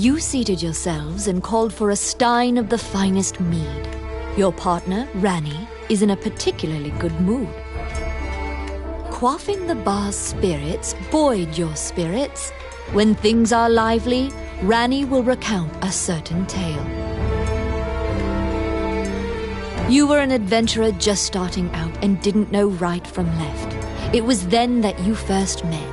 You seated yourselves and called for a stein of the finest mead. Your partner, Ranni, is in a particularly good mood. Quaffing the bar's spirits buoyed your spirits. When things are lively, Ranni will recount a certain tale. You were an adventurer just starting out and didn't know right from left. It was then that you first met.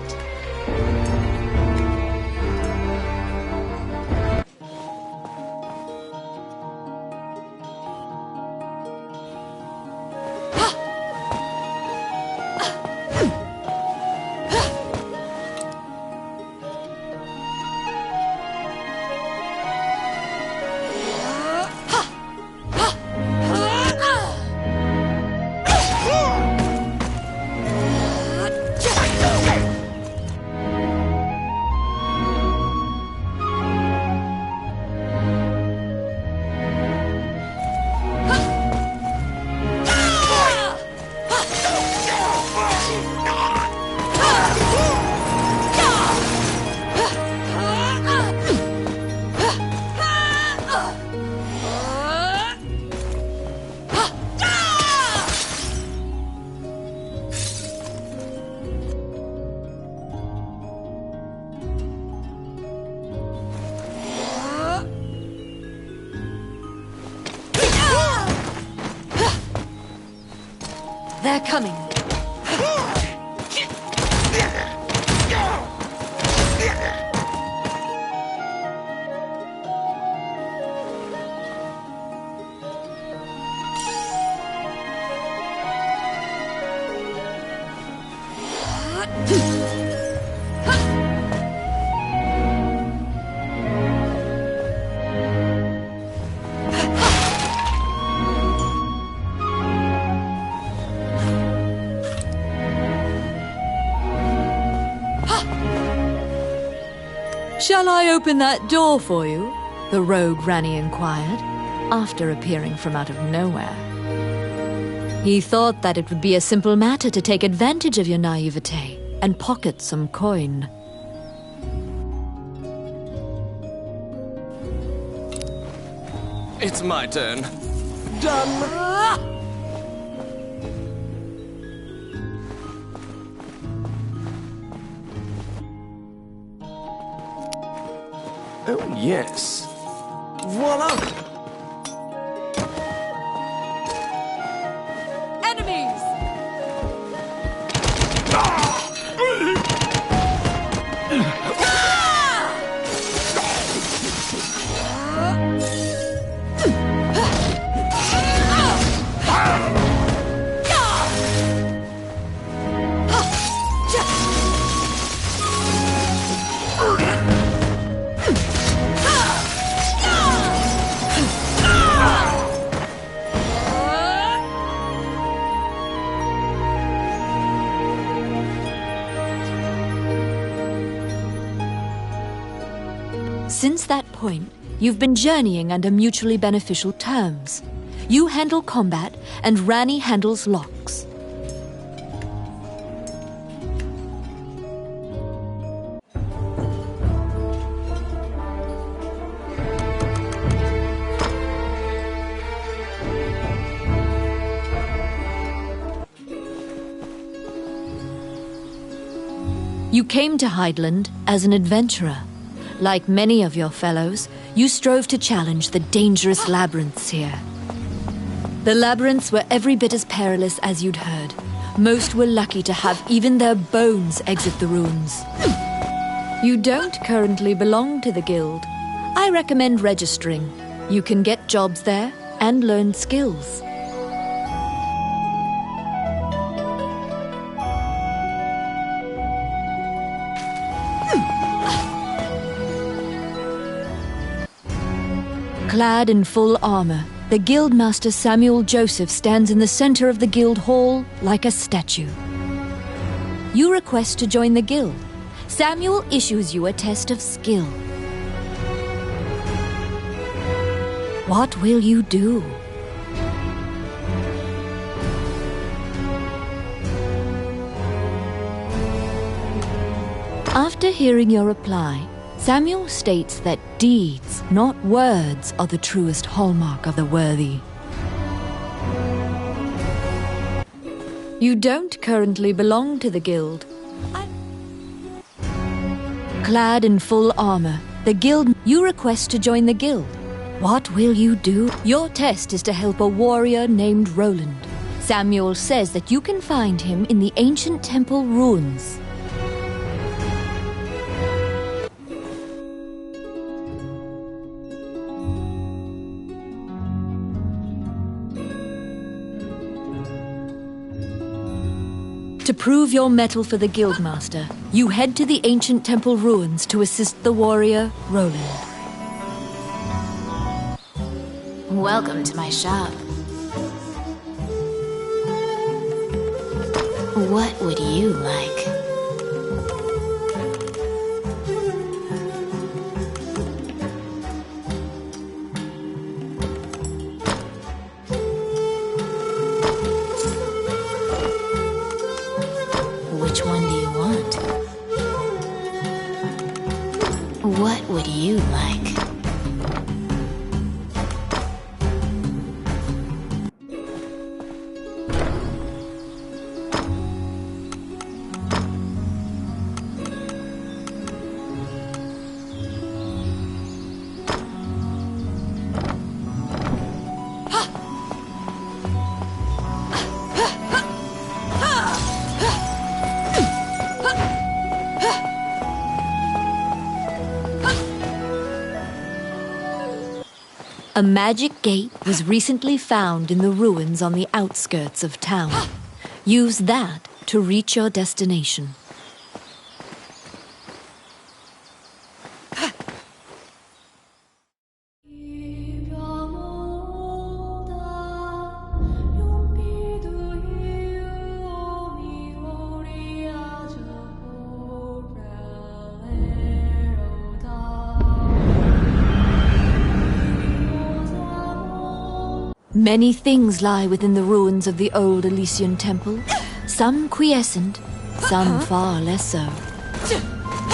They're coming. Shall I open that door for you? The rogue Ranni inquired, after appearing from out of nowhere. He thought that it would be a simple matter to take advantage of your naivete and pocket some coin. It's my turn. Done! Oh, yes. Voila! Enemies! Since that point, you've been journeying under mutually beneficial terms. You handle combat, and Ranni handles locks. You came to Hydaelyn as an adventurer. Like many of your fellows, you strove to challenge the dangerous labyrinths here. The labyrinths were every bit as perilous as you'd heard. Most were lucky to have even their bones exit the ruins. You don't currently belong to the guild. I recommend registering. You can get jobs there and learn skills. Clad in full armor, the Guildmaster Samuel Joseph stands in the center of the guild hall like a statue. You request to join the guild. Samuel issues you a test of skill. What will you do? After hearing your reply, Samuel states that deeds, not words, are the truest hallmark of the worthy. You don't currently belong to the guild. Clad in full armor, you request to join the guild. What will you do? Your test is to help a warrior named Roland. Samuel says that you can find him in the ancient temple ruins. To prove your mettle for the Guildmaster, you head to the ancient temple ruins to assist the warrior, Roland. Welcome to my shop. What would you like? Which one do you want? What would you like? A magic gate was recently found in the ruins on the outskirts of town. Use that to reach your destination. Many things lie within the ruins of the old Elysian temple, some quiescent, some far less so.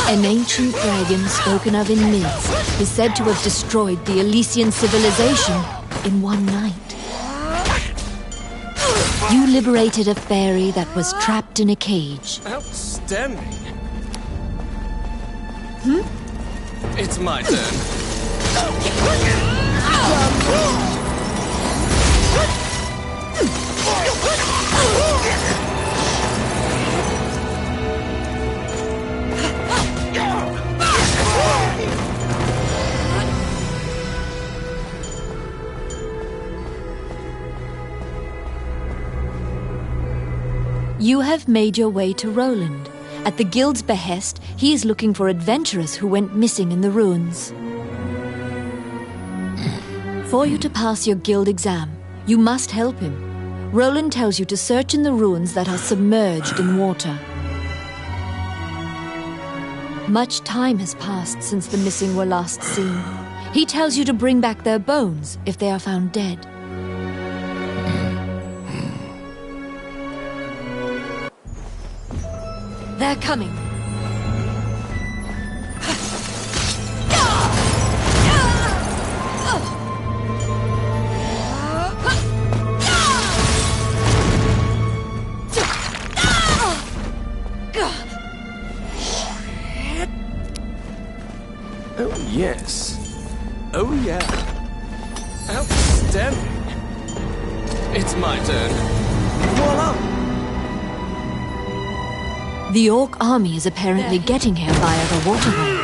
An ancient dragon spoken of in myths is said to have destroyed the Elysian civilization in one night. You liberated a fairy that was trapped in a cage. Outstanding. It's my turn. You have made your way to Roland. At the guild's behest, he is looking for adventurers who went missing in the ruins. For you to pass your guild exam, you must help him. Roland tells you to search in the ruins that are submerged in water. Much time has passed since the missing were last seen. He tells you to bring back their bones if they are found dead. They're coming. Oh, yes. Oh, yeah. Outstanding. It's my turn. Voila! The Orc army is apparently getting here via the waterway.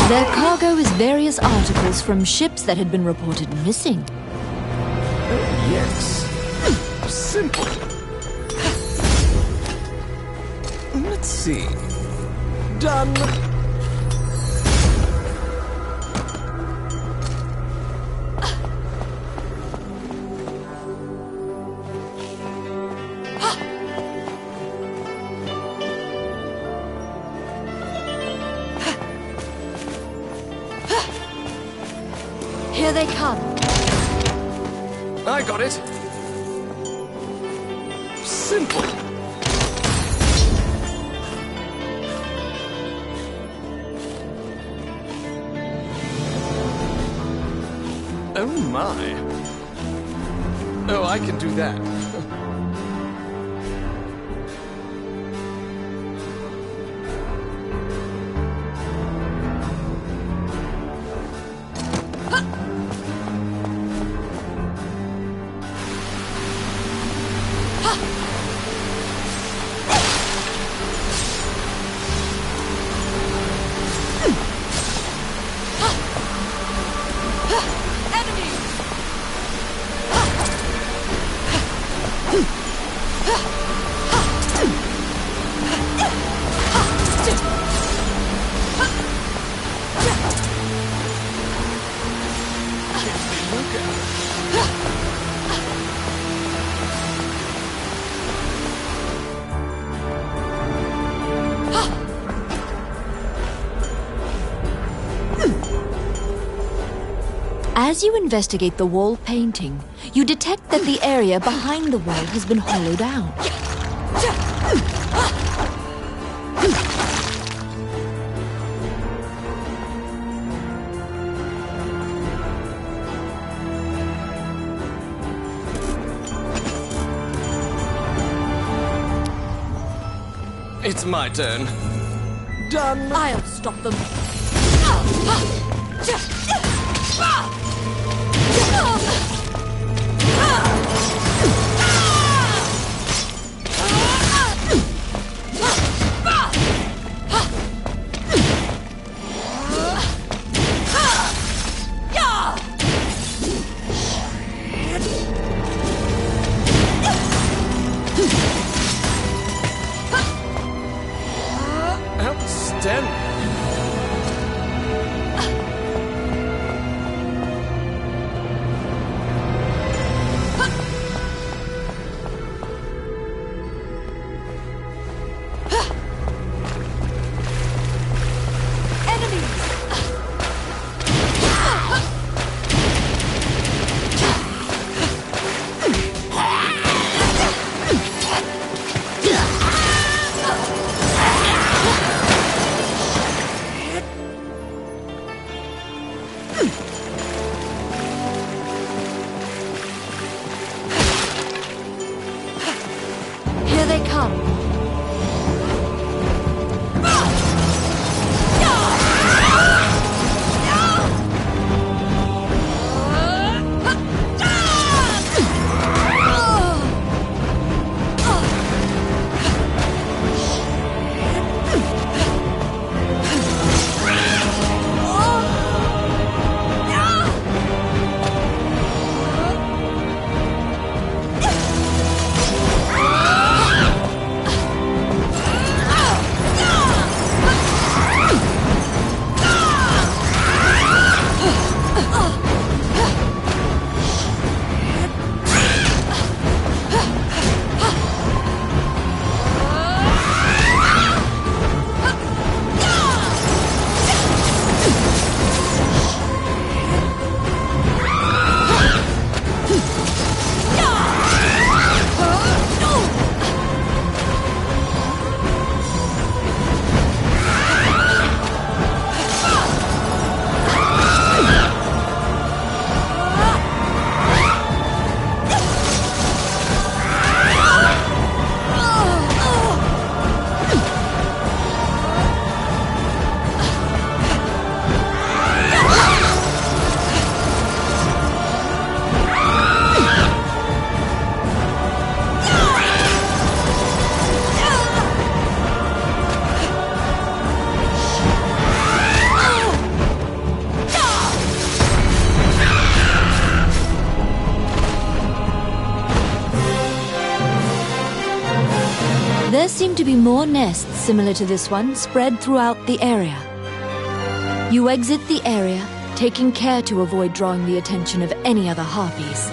Their cargo is various articles from ships that had been reported missing. Oh, yes. Simple. Let's see. Done. Here they come. I got it. Simple. Oh my. Oh, I can do that. As you investigate the wall painting, you detect that the area behind the wall has been hollowed out. It's my turn. Done. I'll stop them. Outstanding. Here they come. There seem to be more nests similar to this one spread throughout the area. You exit the area, taking care to avoid drawing the attention of any other harpies.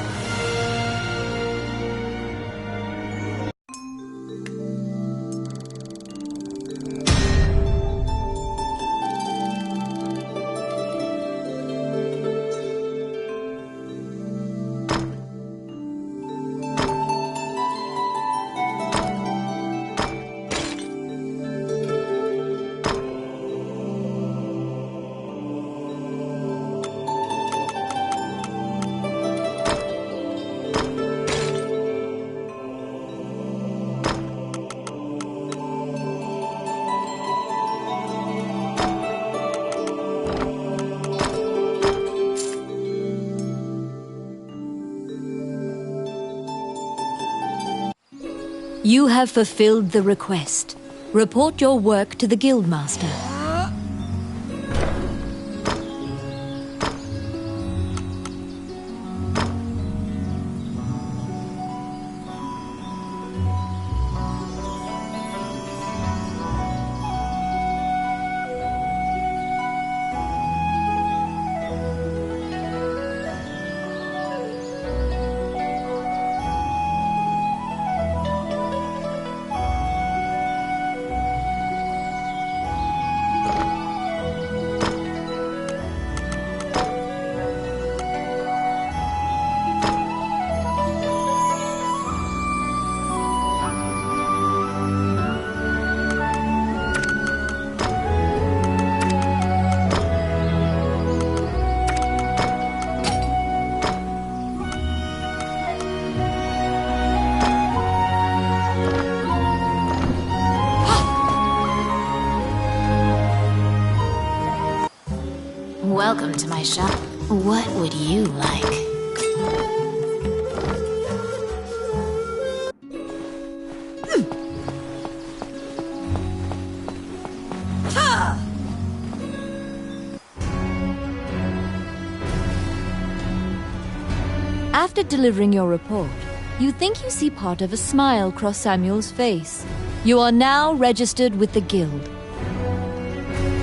You have fulfilled the request. Report your work to the Guildmaster. Welcome to my shop. What would you like? After delivering your report, you think you see part of a smile cross Samuel's face. You are now registered with the Guild.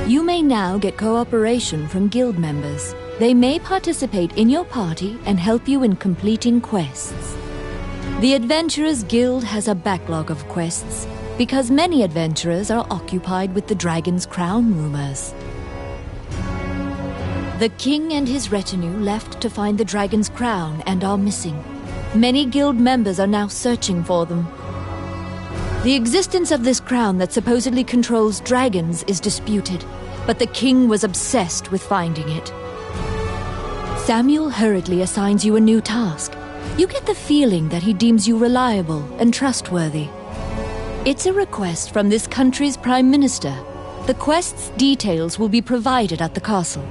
You may now get cooperation from Guild members. They may participate in your party and help you in completing quests. The Adventurers Guild has a backlog of quests, because many adventurers are occupied with the Dragon's Crown rumors. The king and his retinue left to find the Dragon's Crown and are missing. Many Guild members are now searching for them. The existence of this crown that supposedly controls dragons is disputed, but the king was obsessed with finding it. Samuel hurriedly assigns you a new task. You get the feeling that he deems you reliable and trustworthy. It's a request from this country's Prime Minister. The quest's details will be provided at the castle.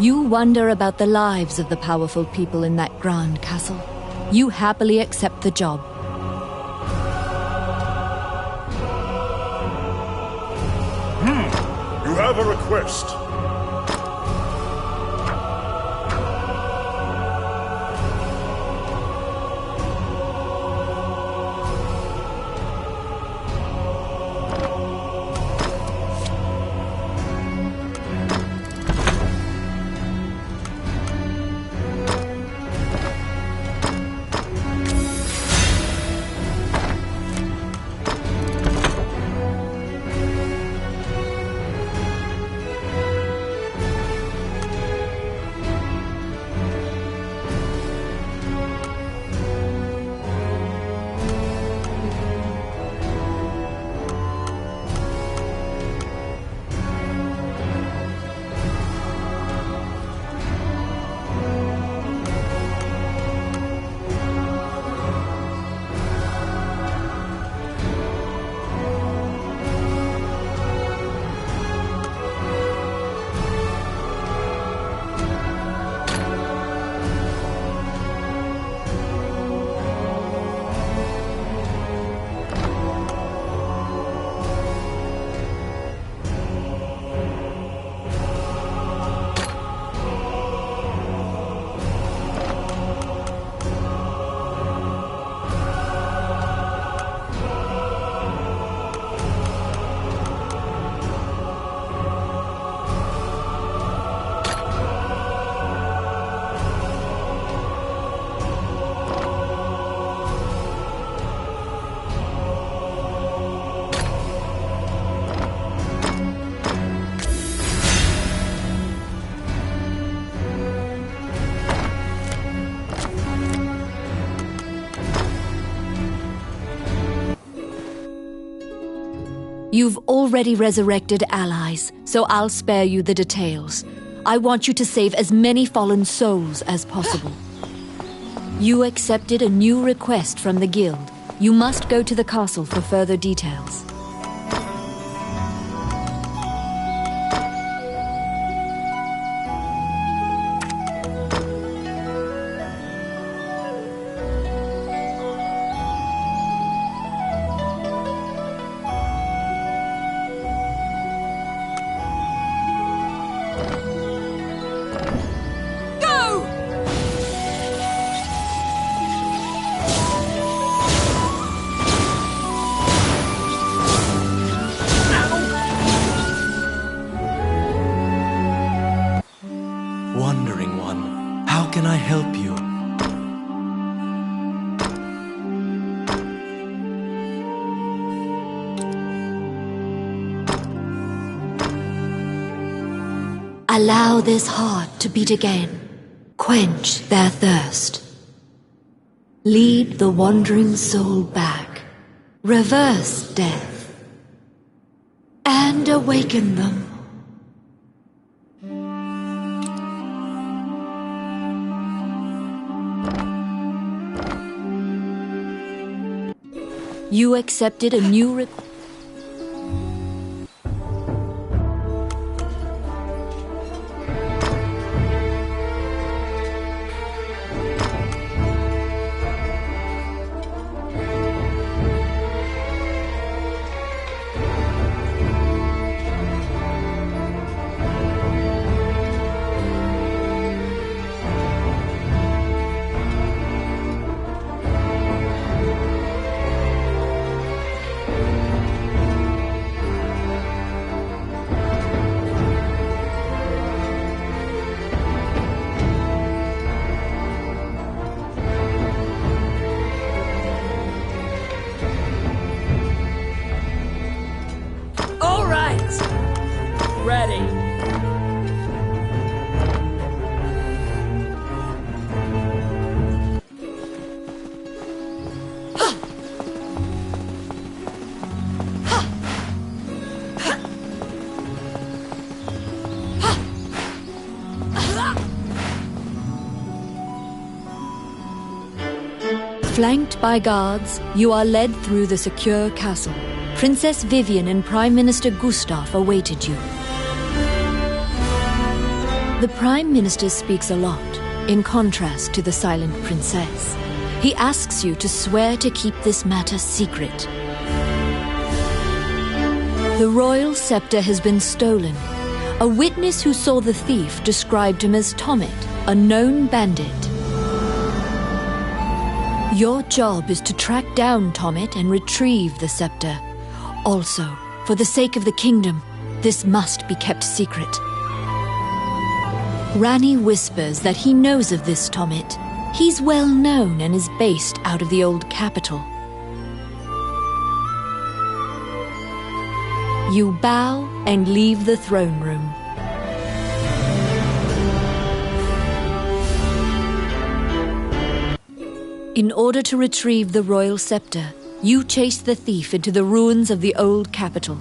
You wonder about the lives of the powerful people in that grand castle. You happily accept the job. You have a request. You've already resurrected allies, so I'll spare you the details. I want you to save as many fallen souls as possible. You accepted a new request from the Guild. You must go to the castle for further details. help you? Allow this heart to beat again. Quench their thirst. Lead the wandering soul back. Reverse death. And awaken them. You accepted a new Ready. Flanked by guards, you are led through the secure castle. Princess Vivian and Prime Minister Gustav awaited you. The Prime Minister speaks a lot, in contrast to the silent princess. He asks you to swear to keep this matter secret. The royal scepter has been stolen. A witness who saw the thief described him as Tommet, a known bandit. Your job is to track down Tommet and retrieve the scepter. Also, for the sake of the kingdom, this must be kept secret. Ranni whispers that he knows of this Tommet. He's well known and is based out of the old capital. You bow and leave the throne room. In order to retrieve the royal scepter, you chase the thief into the ruins of the old capital.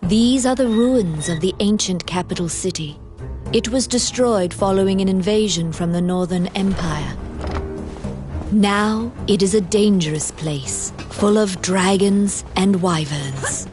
These are the ruins of the ancient capital city. It was destroyed following an invasion from the Northern Empire. Now it is a dangerous place, full of dragons and wyverns.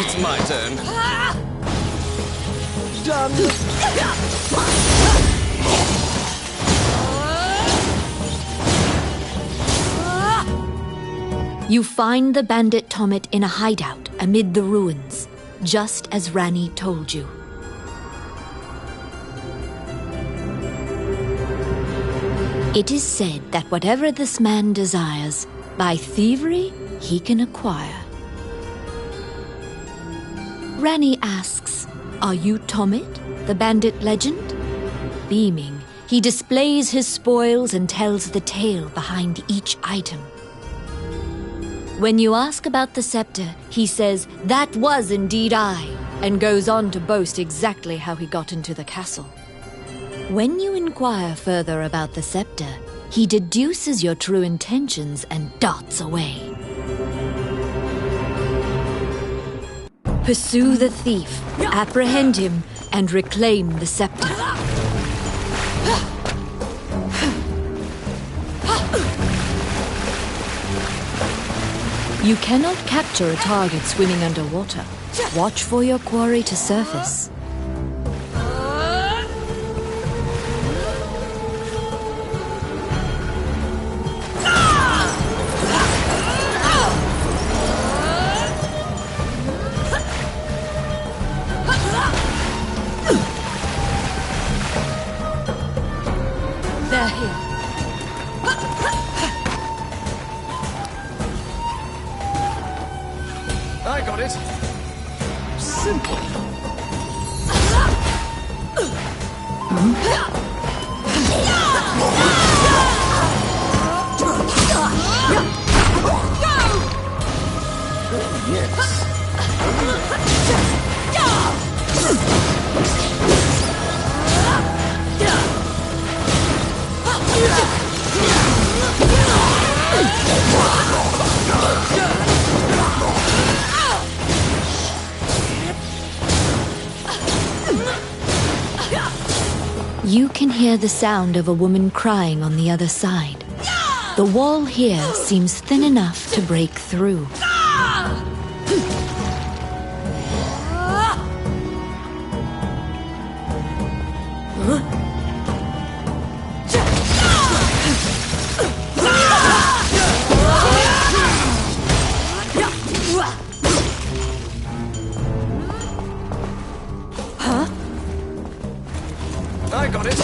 It's my turn. Done. You find the bandit Tomet in a hideout amid the ruins, just as Ranni told you. It is said that whatever this man desires, by thievery, he can acquire. Ranni asks, "Are you Tomet, the bandit legend?" Beaming, he displays his spoils and tells the tale behind each item. When you ask about the scepter, he says, "That was indeed I," and goes on to boast exactly how he got into the castle. When you inquire further about the scepter, he deduces your true intentions and darts away. Pursue the thief, apprehend him, and reclaim the scepter. You cannot capture a target swimming underwater. Watch for your quarry to surface. They're here. I got it. Simple. You can hear the sound of a woman crying on the other side. The wall here seems thin enough to break through. I got it.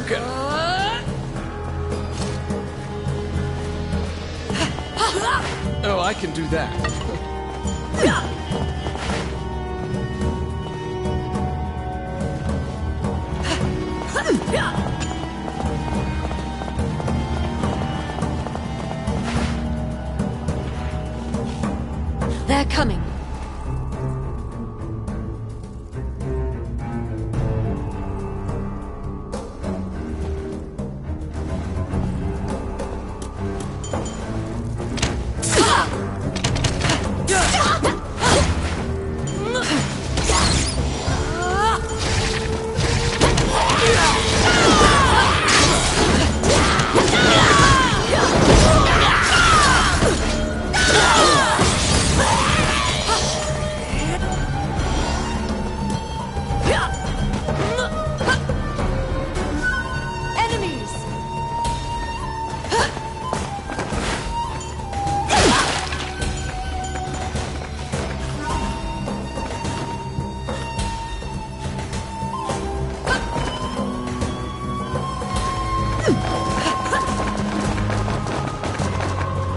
Hadouken! Oh, I can do that. They're coming.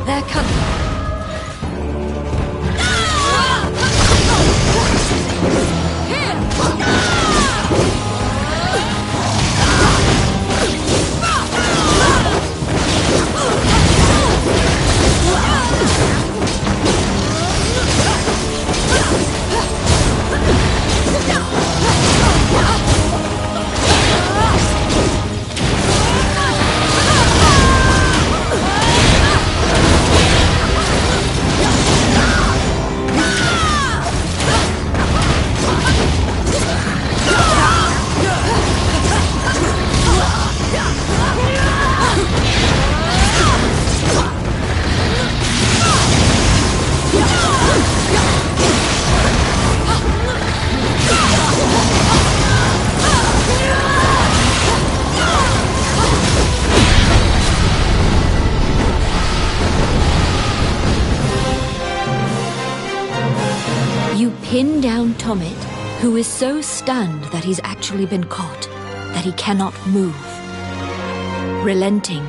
They're coming. You pin down Tomit, who is so stunned that he's actually been caught, that he cannot move. Relenting,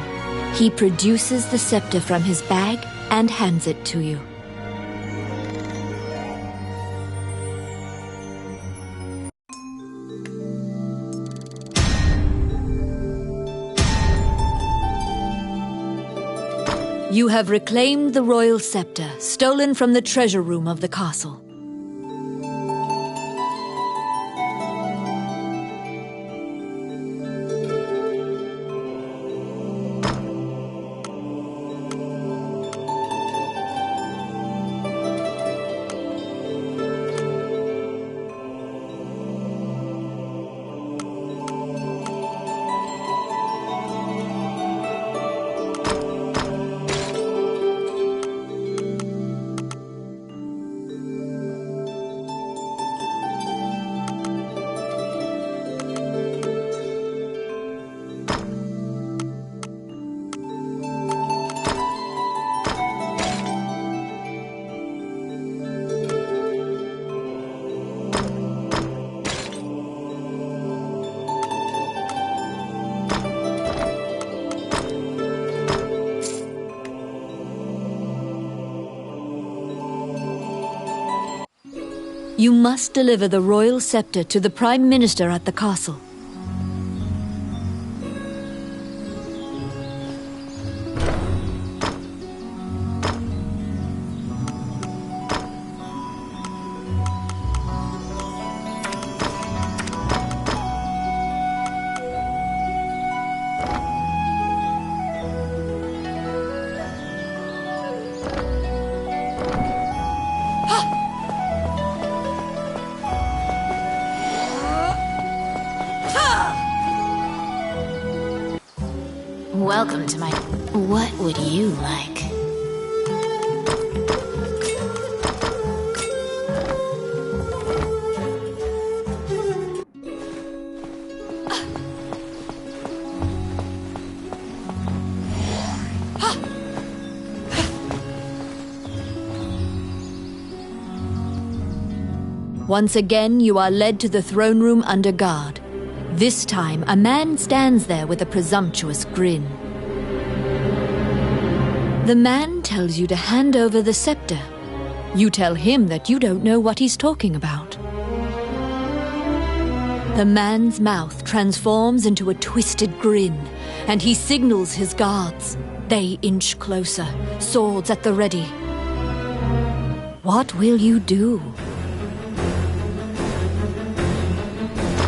he produces the scepter from his bag and hands it to you. You have reclaimed the royal scepter, stolen from the treasure room of the castle. You must deliver the royal scepter to the Prime Minister at the castle. Welcome to my... What would you like? Once again, you are led to the throne room under guard. This time, a man stands there with a presumptuous grin. The man tells you to hand over the scepter. You tell him that you don't know what he's talking about. The man's mouth transforms into a twisted grin, and he signals his guards. They inch closer, swords at the ready. What will you do?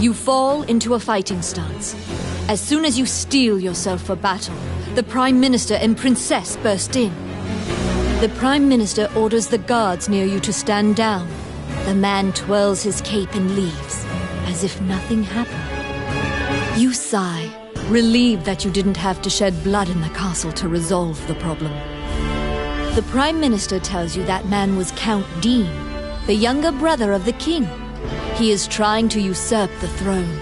You fall into a fighting stance. As soon as you steel yourself for battle, the Prime Minister and Princess burst in. The Prime Minister orders the guards near you to stand down. The man twirls his cape and leaves, as if nothing happened. You sigh, relieved that you didn't have to shed blood in the castle to resolve the problem. The Prime Minister tells you that man was Count Dean, the younger brother of the king. He is trying to usurp the throne.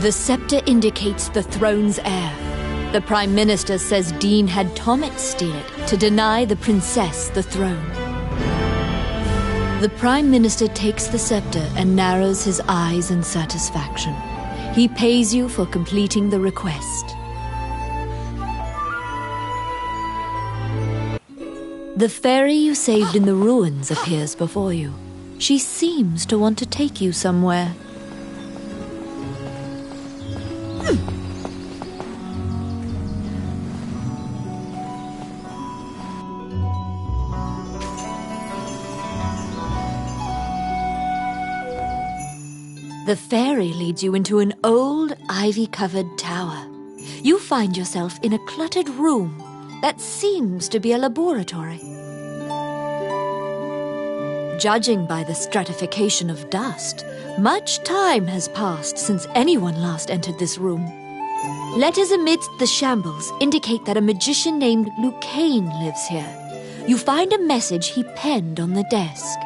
The scepter indicates the throne's heir. The Prime Minister says Dean had Tommet steal it to deny the princess the throne. The Prime Minister takes the scepter and narrows his eyes in satisfaction. He pays you for completing the request. The fairy you saved in the ruins appears before you. She seems to want to take you somewhere. The fairy leads you into an old, ivy-covered tower. You find yourself in a cluttered room that seems to be a laboratory. Judging by the stratification of dust, much time has passed since anyone last entered this room. Letters amidst the shambles indicate that a magician named Lucane lives here. You find a message he penned on the desk.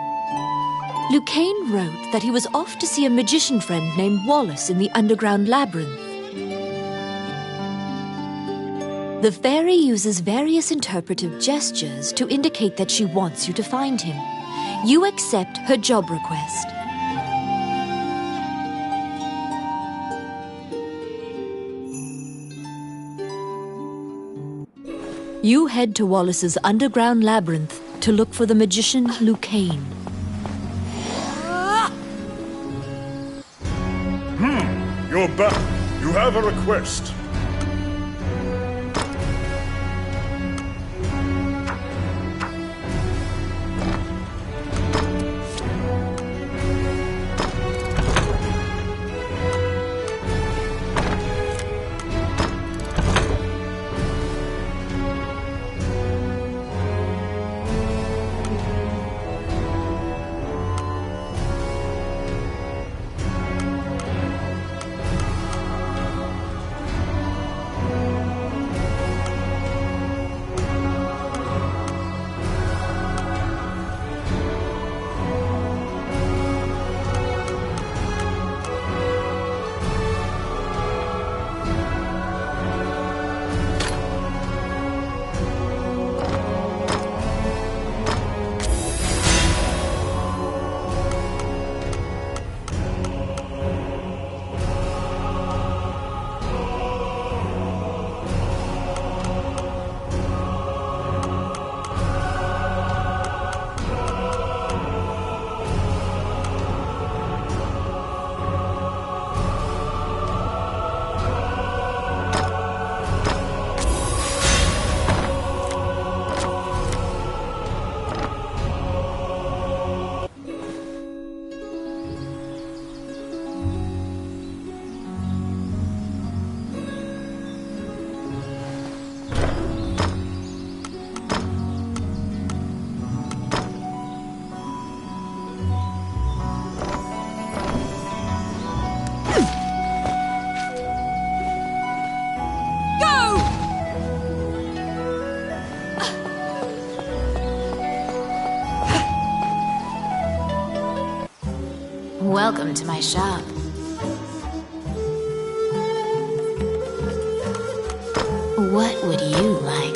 Lucane wrote that he was off to see a magician friend named Wallace in the underground labyrinth. The fairy uses various interpretive gestures to indicate that she wants you to find him. You accept her job request. You head to Wallace's underground labyrinth to look for the magician Lucane. You're back. You have a request. Welcome to my shop. What would you like?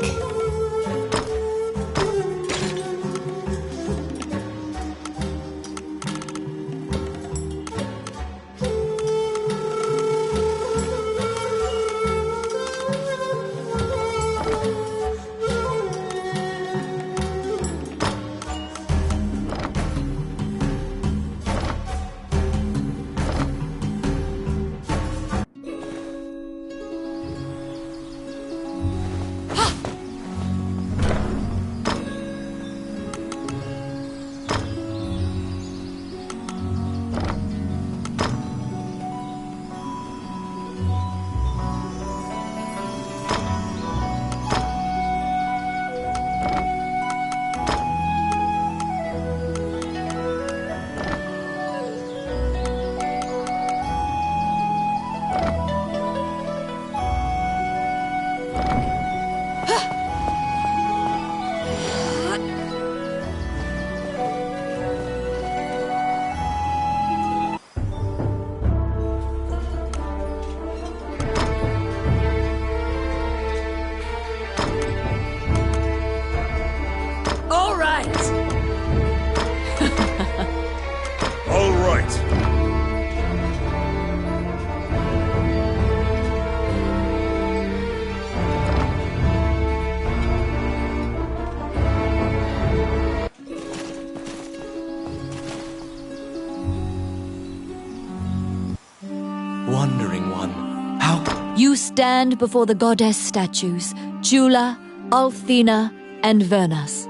stand before the goddess statues, Jula, Althena, and Vernas.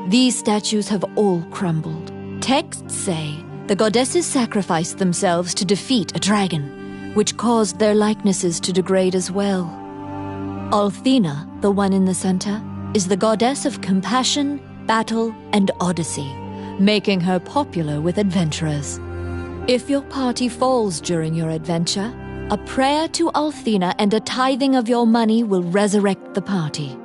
These statues have all crumbled. Texts say the goddesses sacrificed themselves to defeat a dragon, which caused their likenesses to degrade as well. Althena, the one in the center, is the goddess of compassion, battle, and odyssey, making her popular with adventurers. If your party falls during your adventure, a prayer to Althena and a tithing of your money will resurrect the party.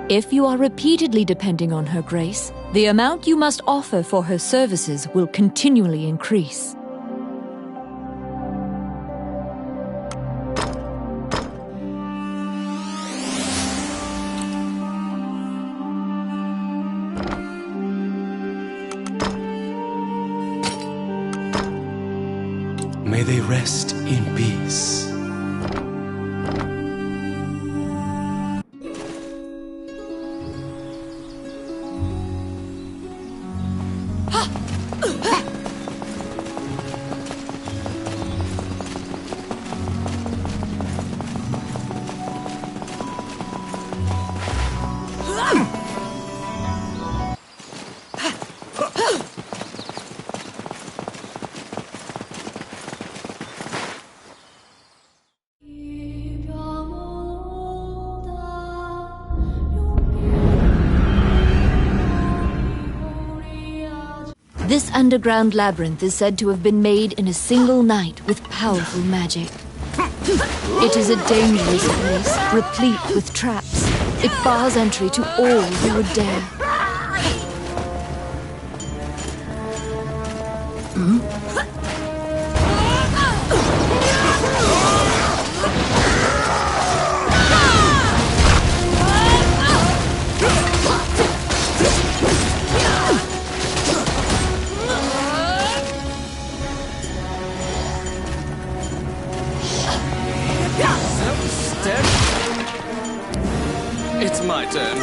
If you are repeatedly depending on her grace, the amount you must offer for her services will continually increase. May they rest in peace. This underground labyrinth is said to have been made in a single night with powerful magic. It is a dangerous place, replete with traps. It bars entry to all who would dare. It's my turn.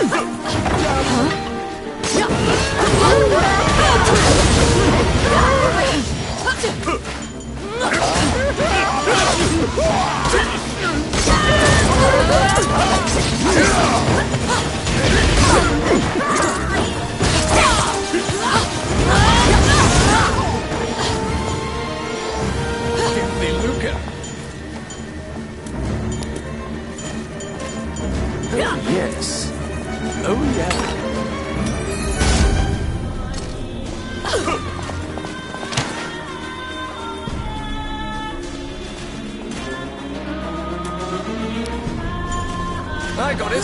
Yes. Oh, yeah. I got it.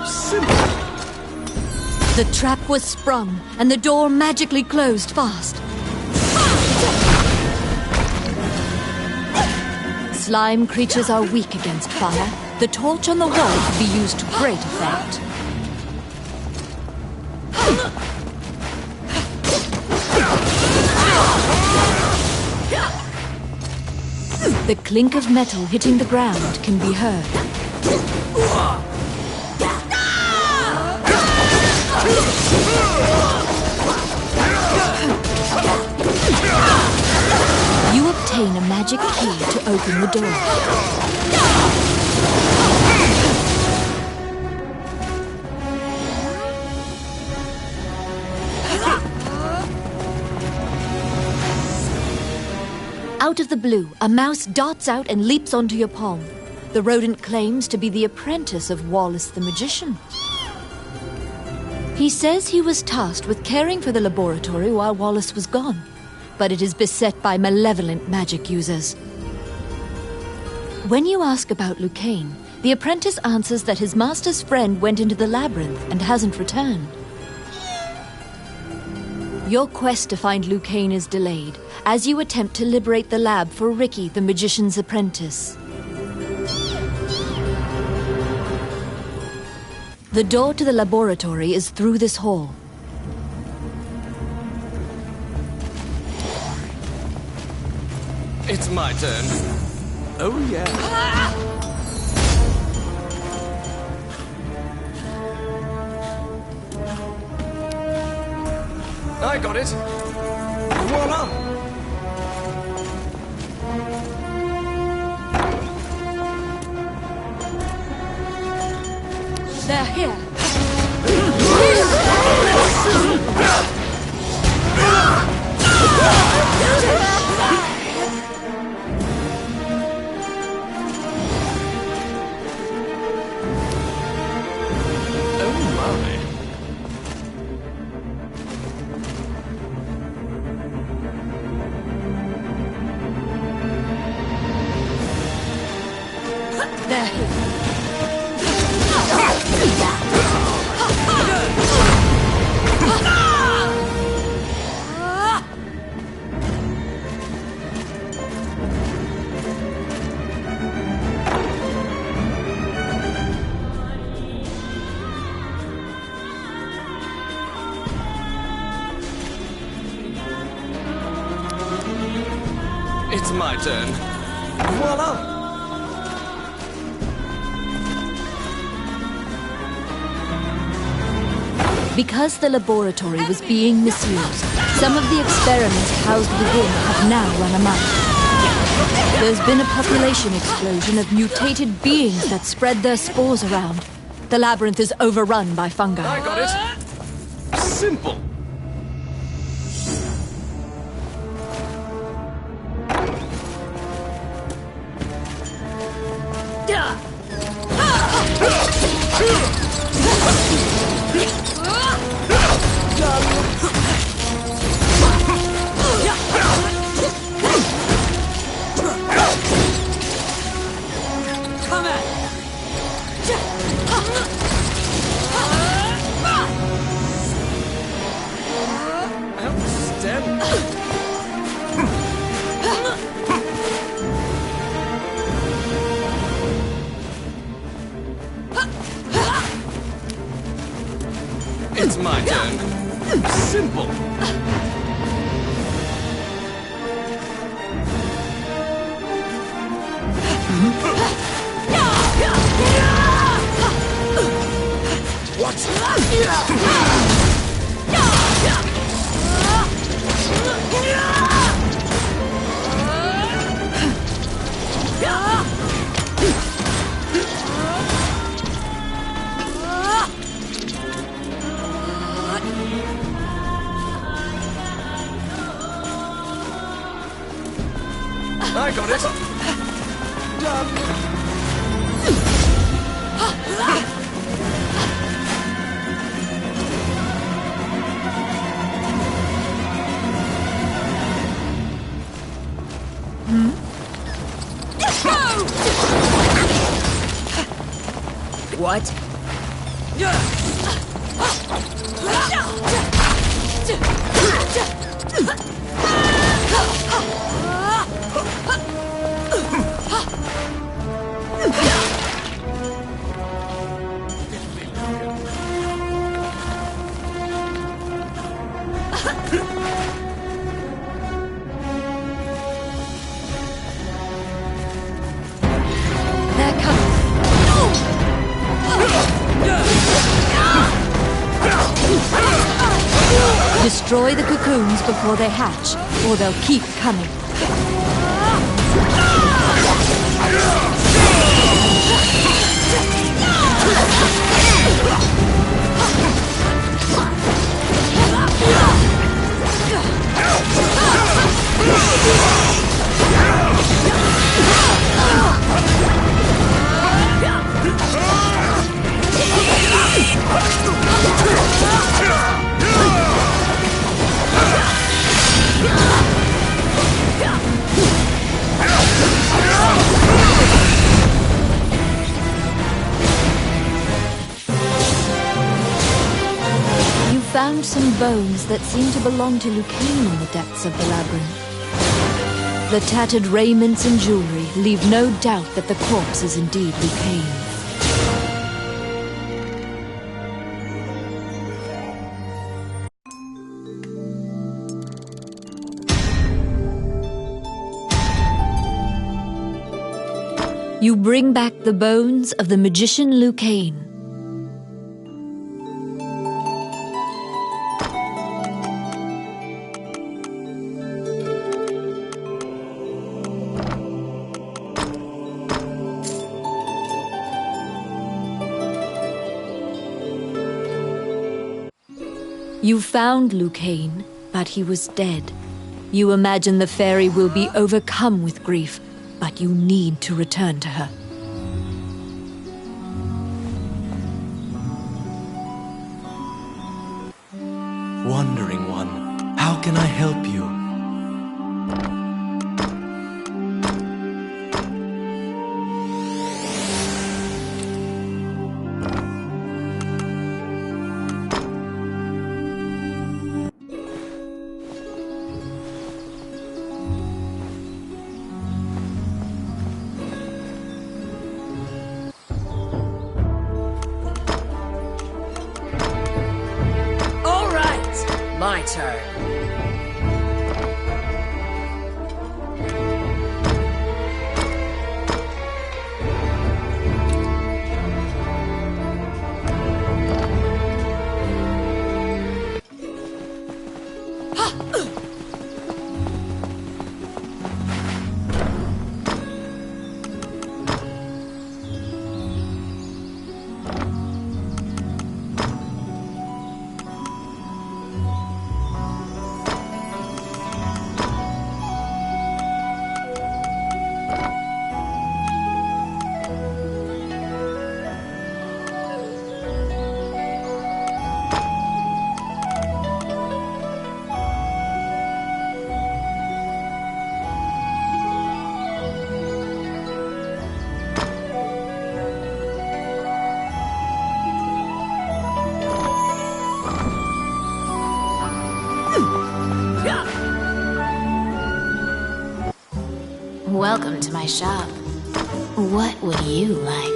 Simple. The trap was sprung, and the door magically closed fast. Slime creatures are weak against fire. The torch on the wall could be used to great effect. The clink of metal hitting the ground can be heard. You obtain a magic key to open the door. Out of the blue, a mouse darts out and leaps onto your palm. The rodent claims to be the apprentice of Wallace the magician. He says he was tasked with caring for the laboratory while Wallace was gone, but it is beset by malevolent magic users. When you ask about Lucane, the apprentice answers that his master's friend went into the labyrinth and hasn't returned. Your quest to find Lucane is delayed as you attempt to liberate the lab for Ricky, the magician's apprentice. The door to the laboratory is through this hall. It's my turn. Oh, yeah. I got it. Voila! They're here. Oh my. They're here. It's my turn. Voila! Because the laboratory was being misused, some of the experiments housed within have now run amok. There's been a population explosion of mutated beings that spread their spores around. The labyrinth is overrun by fungi. I got it. Simple. It's my turn. Simple. I got it. Done. What? They're coming. Destroy the cocoons before they hatch, or they'll keep coming. Found some bones that seem to belong to Lucane in the depths of the labyrinth. The tattered raiments and jewelry leave no doubt that the corpse is indeed Lucane's. You bring back the bones of the magician Lucane. You found Lucane, but he was dead. You imagine the fairy will be overcome with grief, but you need to return to her. Wandering One, how can I help you? My turn. Welcome to my shop. What would you like?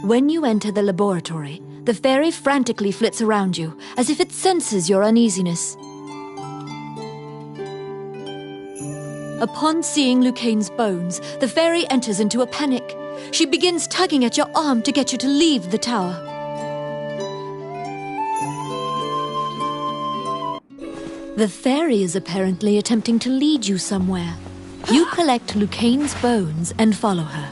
When you enter the laboratory, the fairy frantically flits around you, as if it senses your uneasiness. Upon seeing Lucane's bones, the fairy enters into a panic. She begins tugging at your arm to get you to leave the tower. The fairy is apparently attempting to lead you somewhere. You collect Lucane's bones and follow her.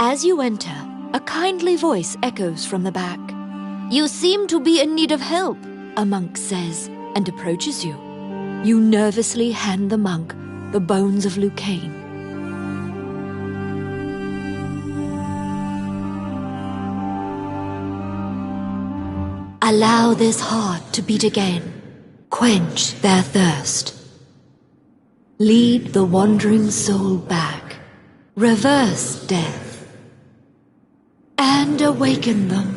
As you enter, a kindly voice echoes from the back. "You seem to be in need of help," a monk says, and approaches you. You nervously hand the monk the bones of Lucane. Allow this heart to beat again. Quench their thirst. Lead the wandering soul back. Reverse death. And awaken them.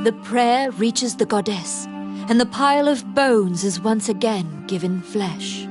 The prayer reaches the goddess, and the pile of bones is once again given flesh.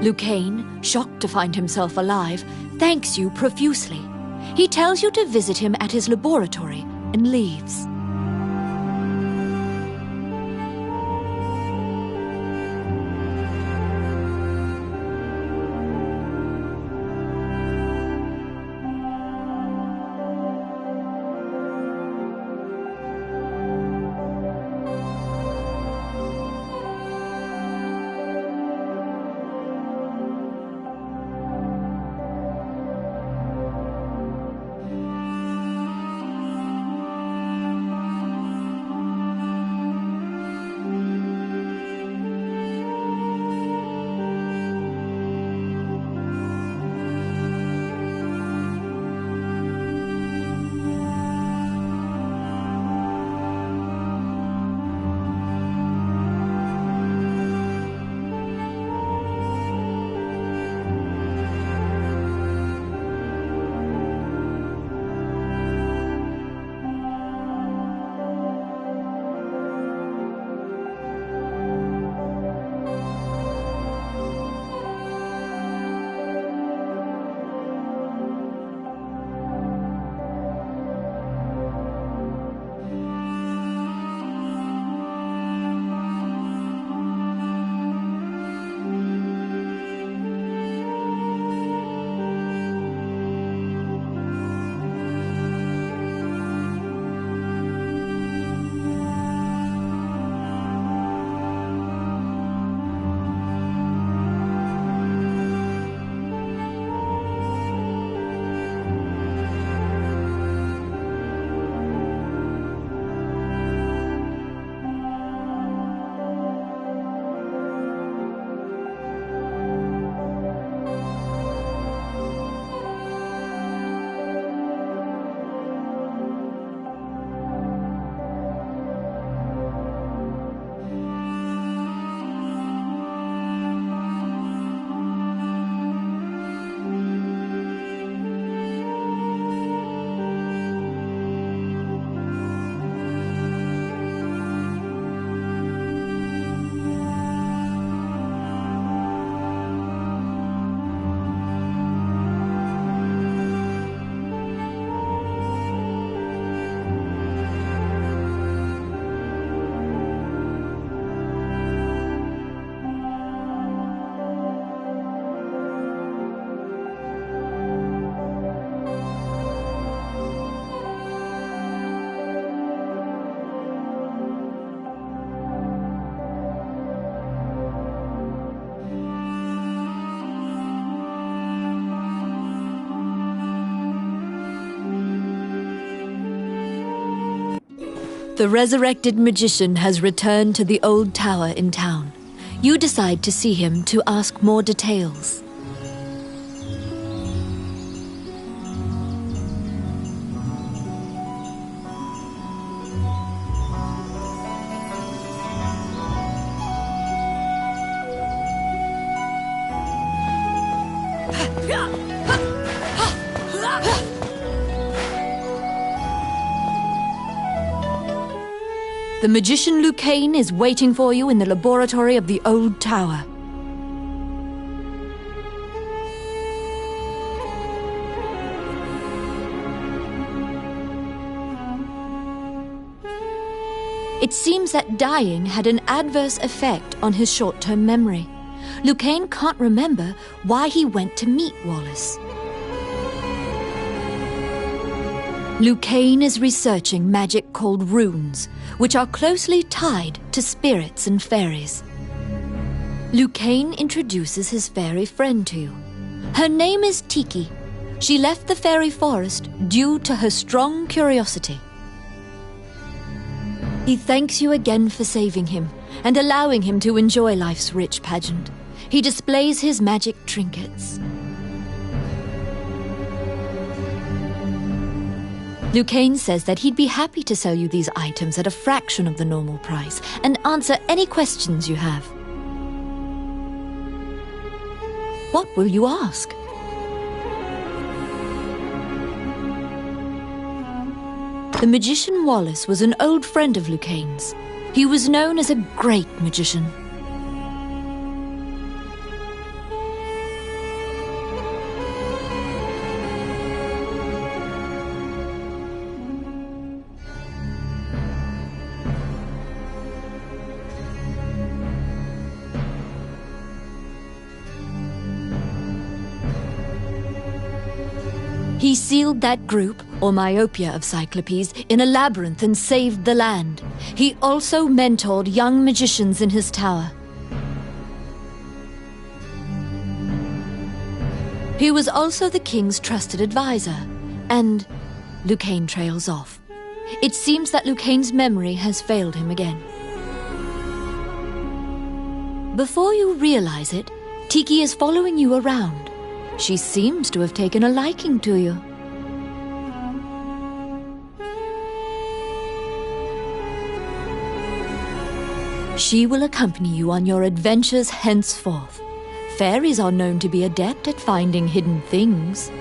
Lucane, shocked to find himself alive, thanks you profusely. He tells you to visit him at his laboratory and leaves. The resurrected magician has returned to the old tower in town. You decide to see him to ask more details. The magician Lucane is waiting for you in the laboratory of the old tower. It seems that dying had an adverse effect on his short-term memory. Lucane can't remember why he went to meet Wallace. Lucane is researching magic called runes, which are closely tied to spirits and fairies. Lucane introduces his fairy friend to you. Her name is Tiki. She left the fairy forest due to her strong curiosity. He thanks you again for saving him and allowing him to enjoy life's rich pageant. He displays his magic trinkets. Lucane says that he'd be happy to sell you these items at a fraction of the normal price and answer any questions you have. What will you ask? The magician Wallace was an old friend of Lucane's. He was known as a great magician. He sealed that group, or myopia of Cyclopes, in a labyrinth and saved the land. He also mentored young magicians in his tower. He was also the king's trusted advisor, and Lucane trails off. It seems that Lucane's memory has failed him again. Before you realize it, Tiki is following you around. She seems to have taken a liking to you. She will accompany you on your adventures henceforth. Fairies are known to be adept at finding hidden things.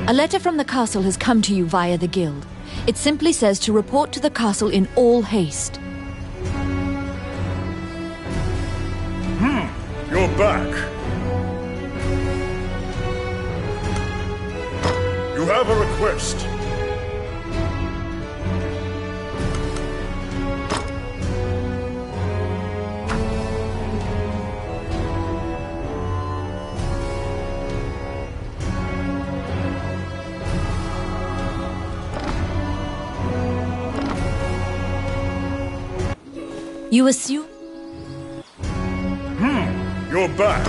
A letter from the castle has come to you via the guild. It simply says to report to the castle in all haste. You're back. You have a request. You assume... You're back.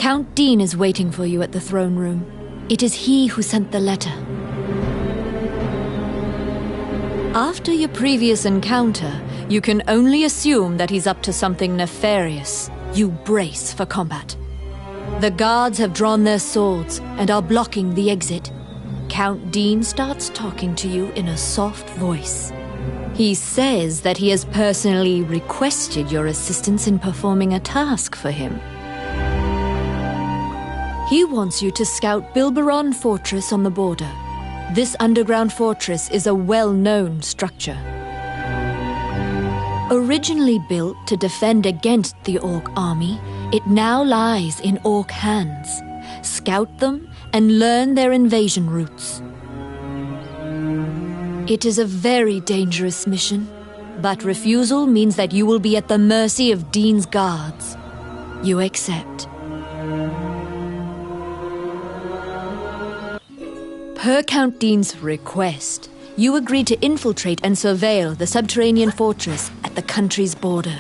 Count Dean is waiting for you at the throne room. It is he who sent the letter. After your previous encounter, you can only assume that he's up to something nefarious. You brace for combat. The guards have drawn their swords and are blocking the exit. Count Dean starts talking to you in a soft voice. He says that he has personally requested your assistance in performing a task for him. He wants you to scout Bilberon Fortress on the border. This underground fortress is a well-known structure. Originally built to defend against the Orc army, it now lies in Orc hands. Scout them and learn their invasion routes. It is a very dangerous mission, but refusal means that you will be at the mercy of Dean's guards. You accept. Per Count Dean's request, you agreed to infiltrate and surveil the subterranean fortress at the country's border.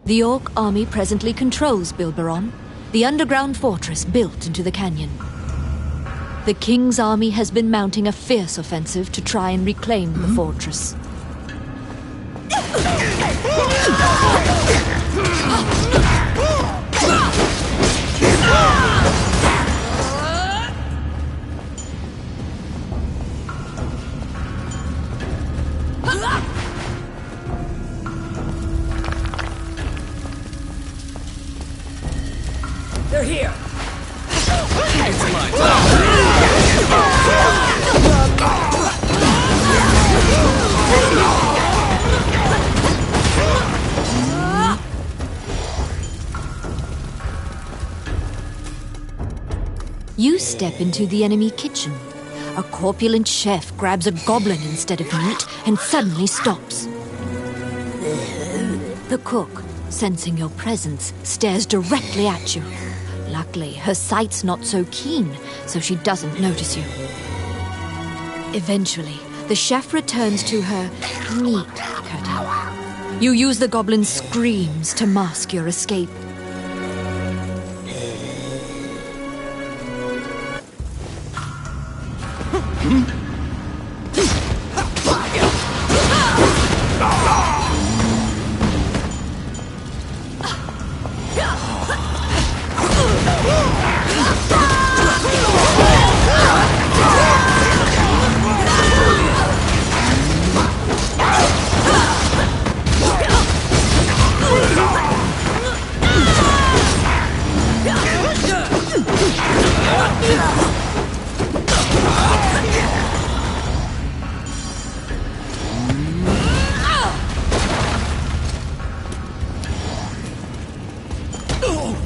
The Orc army presently controls Bilberon, the underground fortress built into the canyon. The King's army has been mounting a fierce offensive to try and reclaim the fortress. They're here! It's my time! You step into the enemy kitchen. A corpulent chef grabs a goblin instead of meat and suddenly stops. The cook, sensing your presence, stares directly at you. Luckily, her sight's not so keen, so she doesn't notice you. Eventually, the chef returns to her meat cutter. You use the goblin's screams to mask your escape.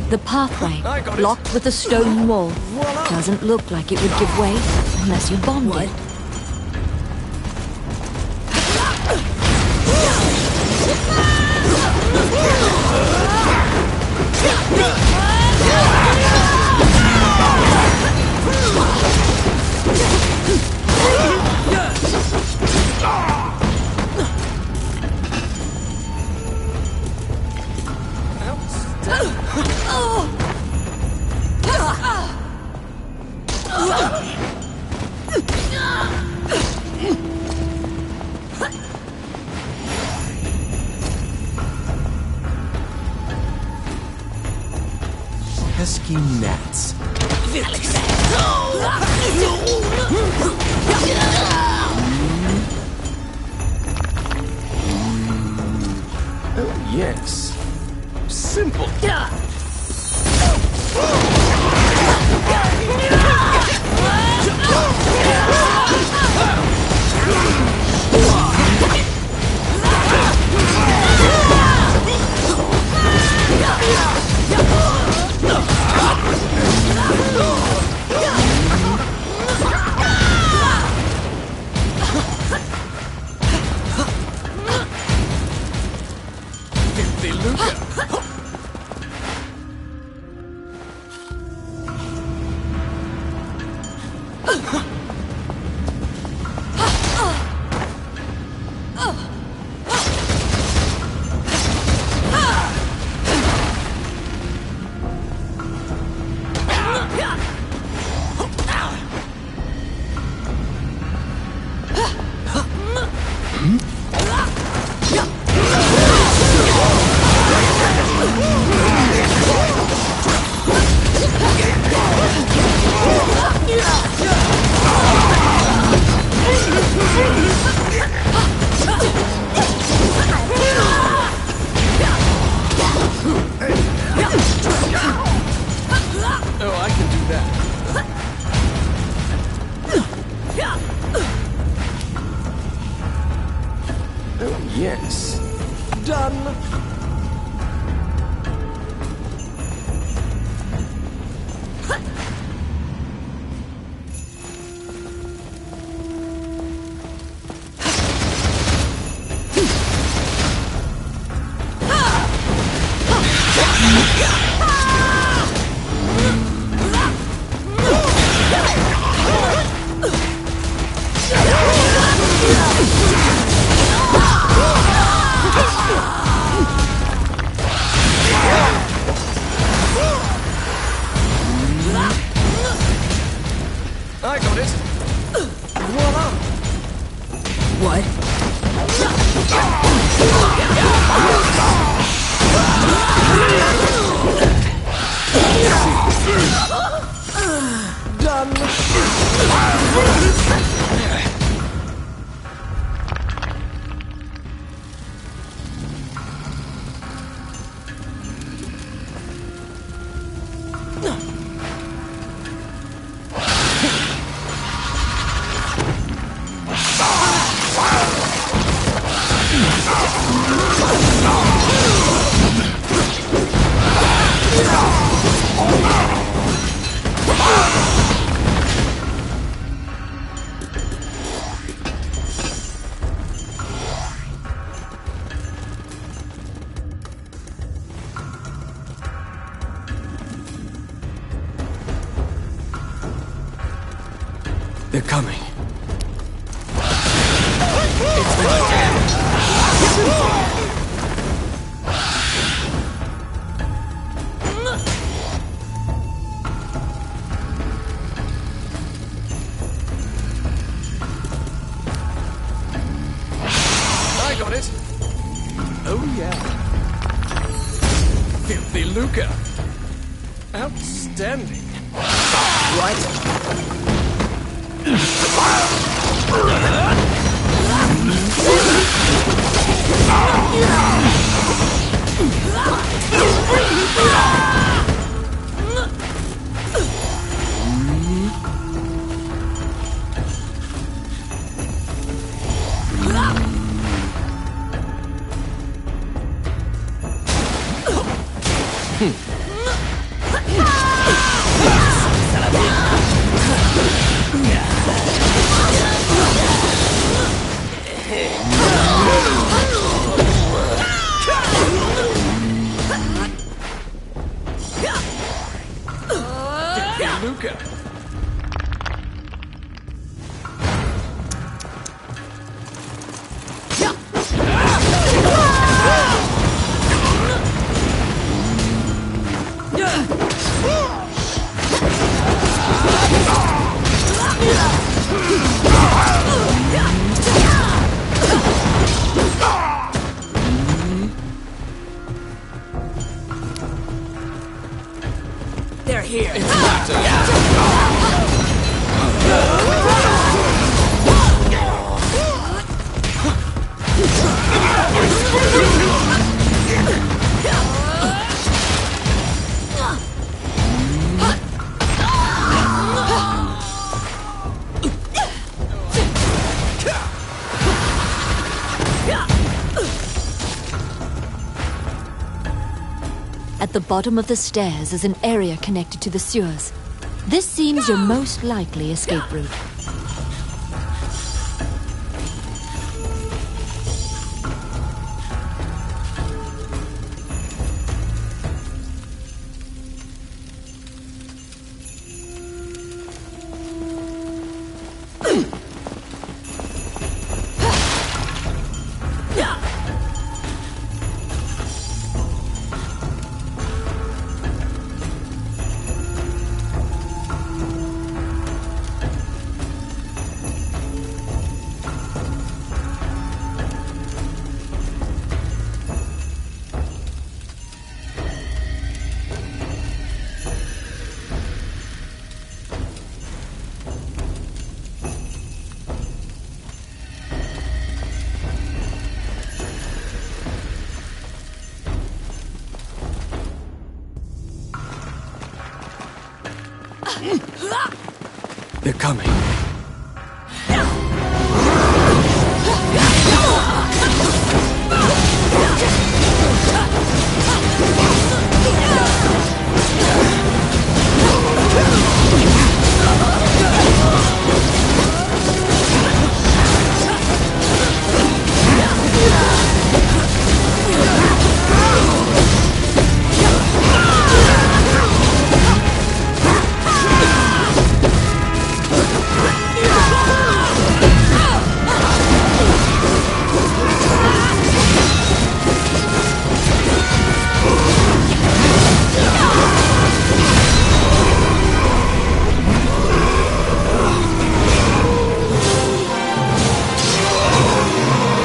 The pathway, blocked with a stone wall, doesn't look like it would give way unless you bombed it. Pesky gnats. Oh, yes. Simple. Oh, I can do that. Oh, yes. Done. I got it. Voila. What? They're coming. I got it. Oh, yeah. Filthy Lucca. Outstanding. Lucca. They're here. At the bottom of the stairs is an area connected to the sewers. This seems your most likely escape route. They're coming.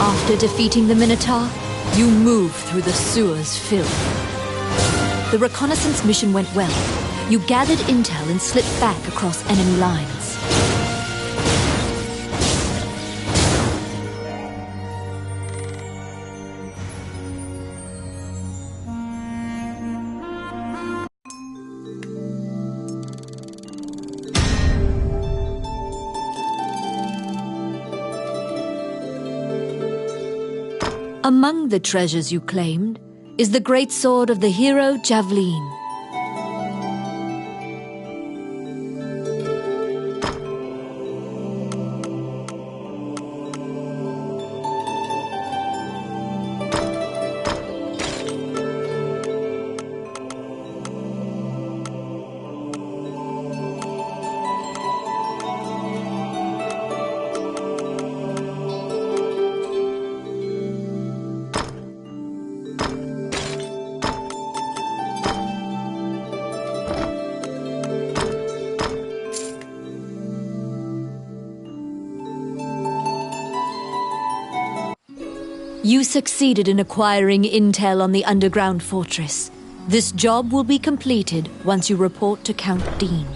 After defeating the Minotaur, you move through the sewer's filth. The reconnaissance mission went well. You gathered intel and slipped back across enemy lines. Among the treasures you claimed is the great sword of the hero Javelin. You succeeded in acquiring intel on the underground fortress. This job will be completed once you report to Count Dean.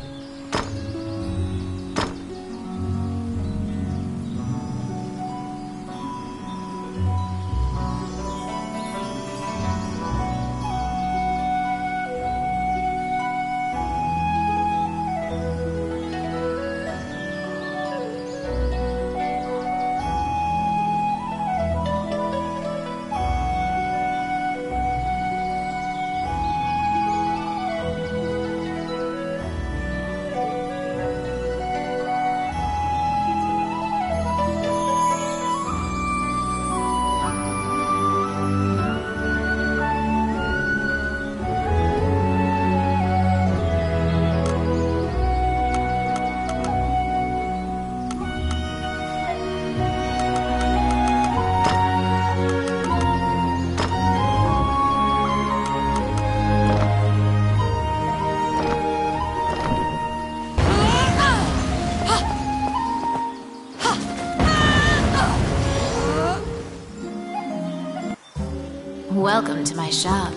Welcome to my shop.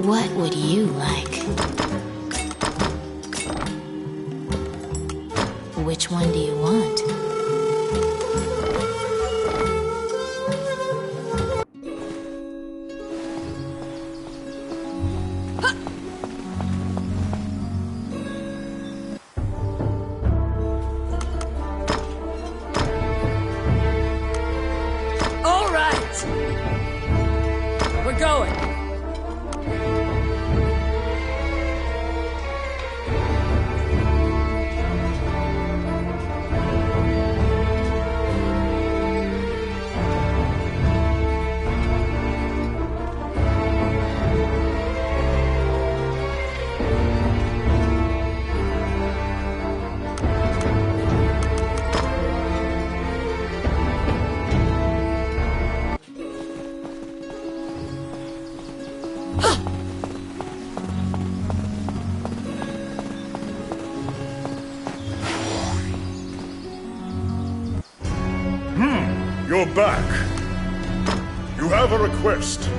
What would you like? Which one do you want? All right! We're going! back. You have a request.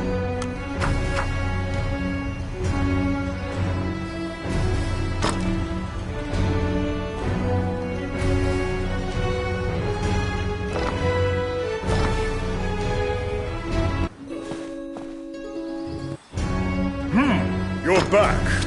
You're back.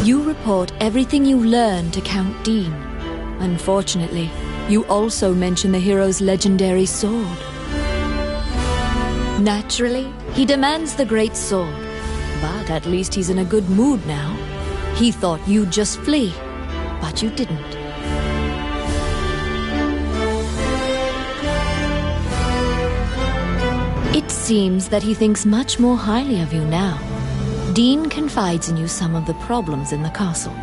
You report everything you learn to Count Dean. Unfortunately, you also mention the hero's legendary sword. Naturally, he demands the great sword, but at least he's in a good mood now. He thought you'd just flee, but you didn't. It seems that he thinks much more highly of you now. Dean confides in you some of the problems in the castle.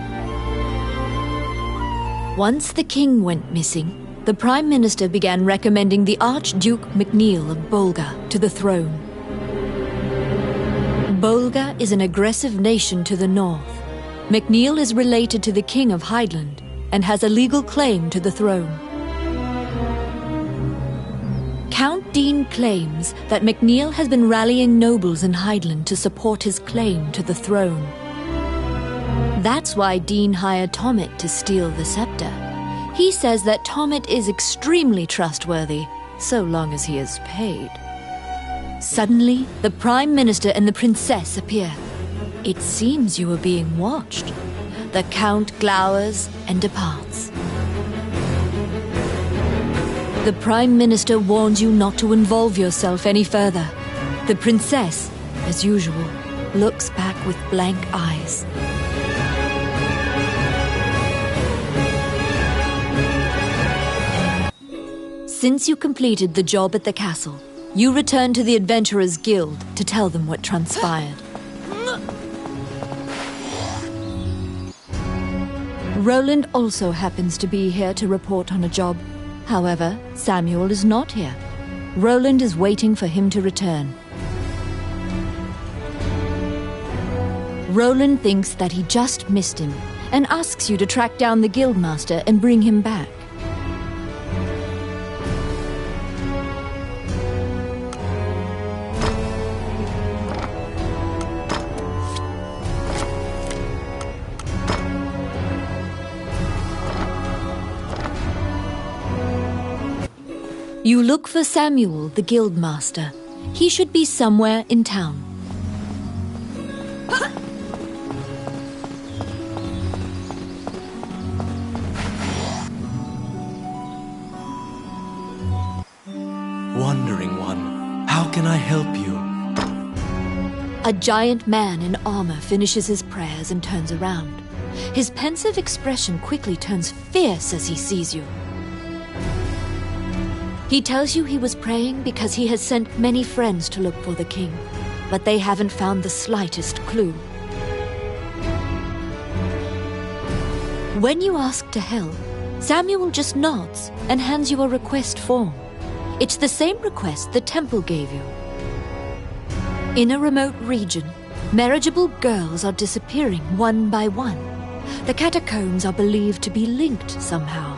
Once the king went missing, the Prime Minister began recommending the Archduke MacNeil of Bolga to the throne. Bolga is an aggressive nation to the north. MacNeil is related to the King of Hydeland and has a legal claim to the throne. Count Dean claims that MacNeil has been rallying nobles in Hydeland to support his claim to the throne. That's why Dean hired Tommet to steal the scepter. He says that Tommet is extremely trustworthy, so long as he is paid. Suddenly, the Prime Minister and the Princess appear. It seems you are being watched. The Count glowers and departs. The Prime Minister warns you not to involve yourself any further. The Princess, as usual, looks back with blank eyes. Since you completed the job at the castle, you return to the Adventurers Guild to tell them what transpired. Roland also happens to be here to report on a job. However, Samuel is not here. Roland is waiting for him to return. Roland thinks that he just missed him and asks you to track down the Guildmaster and bring him back. You look for Samuel, the Guildmaster. He should be somewhere in town. Wandering One, how can I help you? A giant man in armor finishes his prayers and turns around. His pensive expression quickly turns fierce as he sees you. He tells you he was praying because he has sent many friends to look for the king, but they haven't found the slightest clue. When you ask to help, Samuel just nods and hands you a request form. It's the same request the temple gave you. In a remote region, marriageable girls are disappearing one by one. The catacombs are believed to be linked somehow.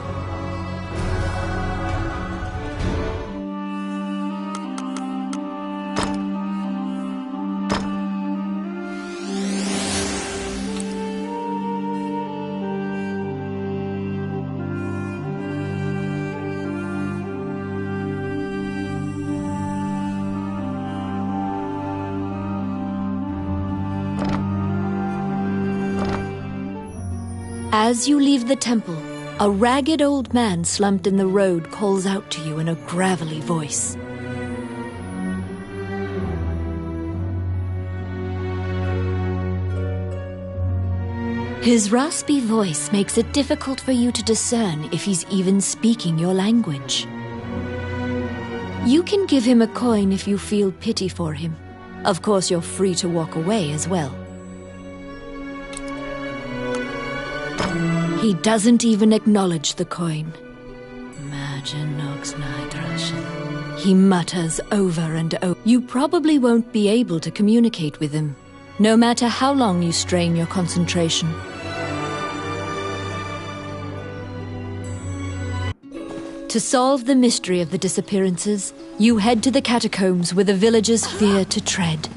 As you leave the temple, a ragged old man slumped in the road calls out to you in a gravelly voice. His raspy voice makes it difficult for you to discern if he's even speaking your language. You can give him a coin if you feel pity for him. Of course, you're free to walk away as well. He doesn't even acknowledge the coin. He mutters over and over. You probably won't be able to communicate with him, no matter how long you strain your concentration. To solve the mystery of the disappearances, you head to the catacombs where the villagers fear to tread.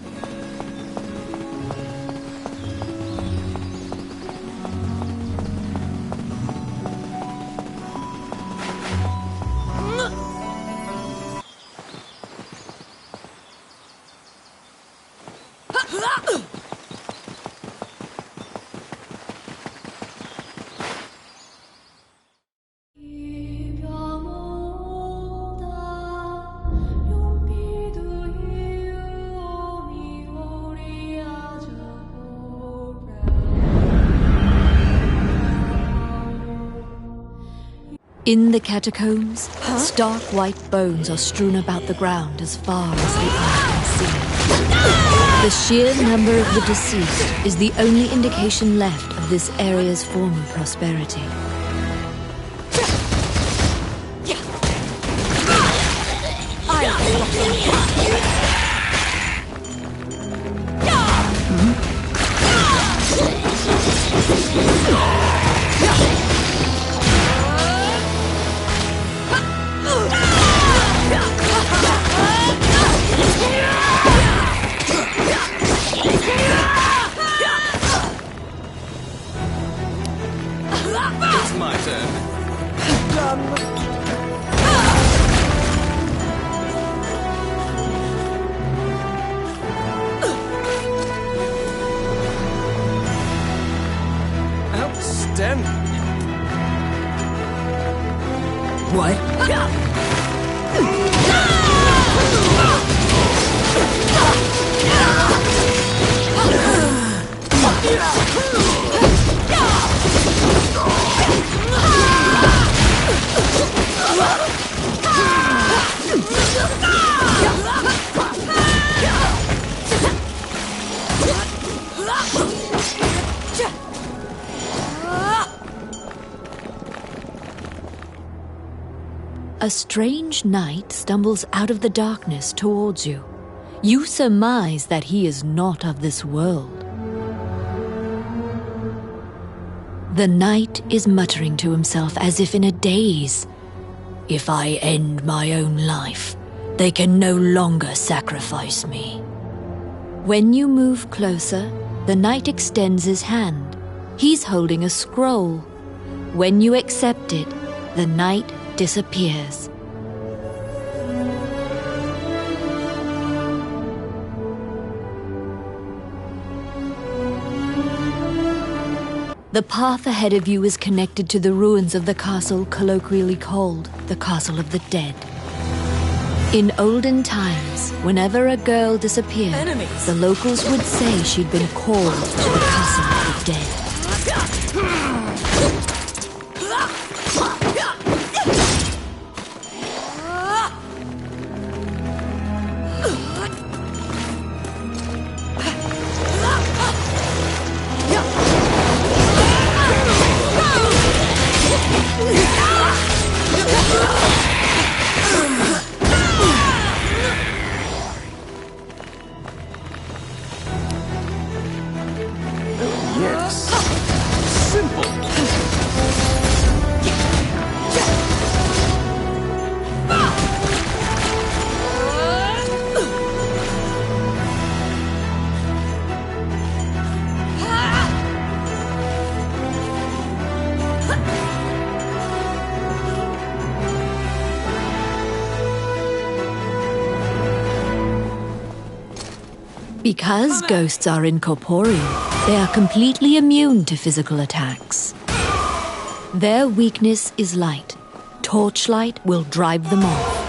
In the catacombs, stark white bones are strewn about the ground as far as the eye can see. The sheer number of the deceased is the only indication left of this area's former prosperity. It's my turn. Outstanding. What? A strange knight stumbles out of the darkness towards you. You surmise that he is not of this world. The knight is muttering to himself as if in a daze. If I end my own life, they can no longer sacrifice me. When you move closer, the knight extends his hand. He's holding a scroll. When you accept it, the knight disappears. The path ahead of you is connected to the ruins of the castle colloquially called the Castle of the Dead. In olden times, whenever a girl disappeared, the locals would say she'd been called to the Castle of the Dead. Yes. Simple. Because ghosts are incorporeal, they are completely immune to physical attacks. Their weakness is light. Torchlight will drive them off.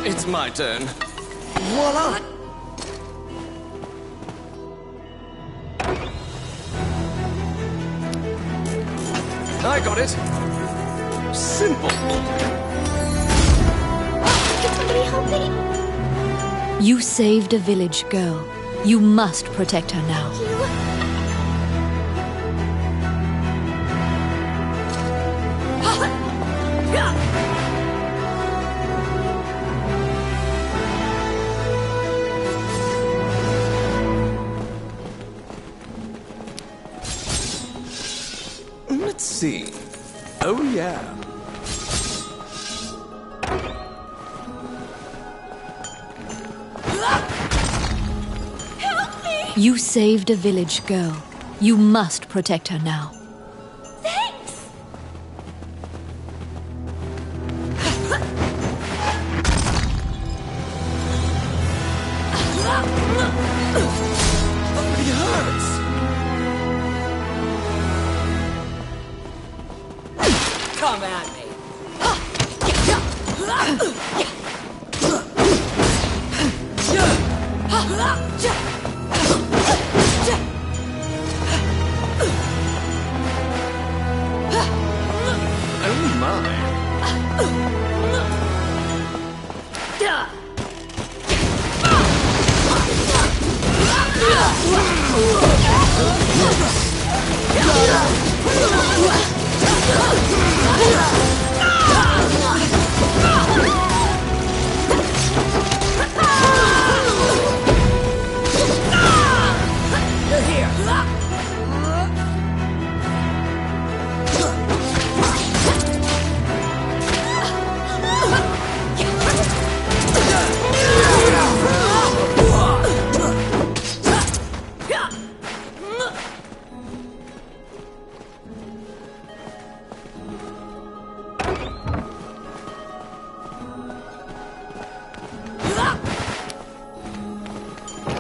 It's my turn. Voila! I got it. Simple. Can somebody help me? You saved a village girl. You must protect her now. Let's see. Oh, yeah. You saved a village girl. You must protect her now. Thanks! It hurts. Come at me. Oh my.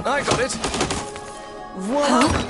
I got it. Voila!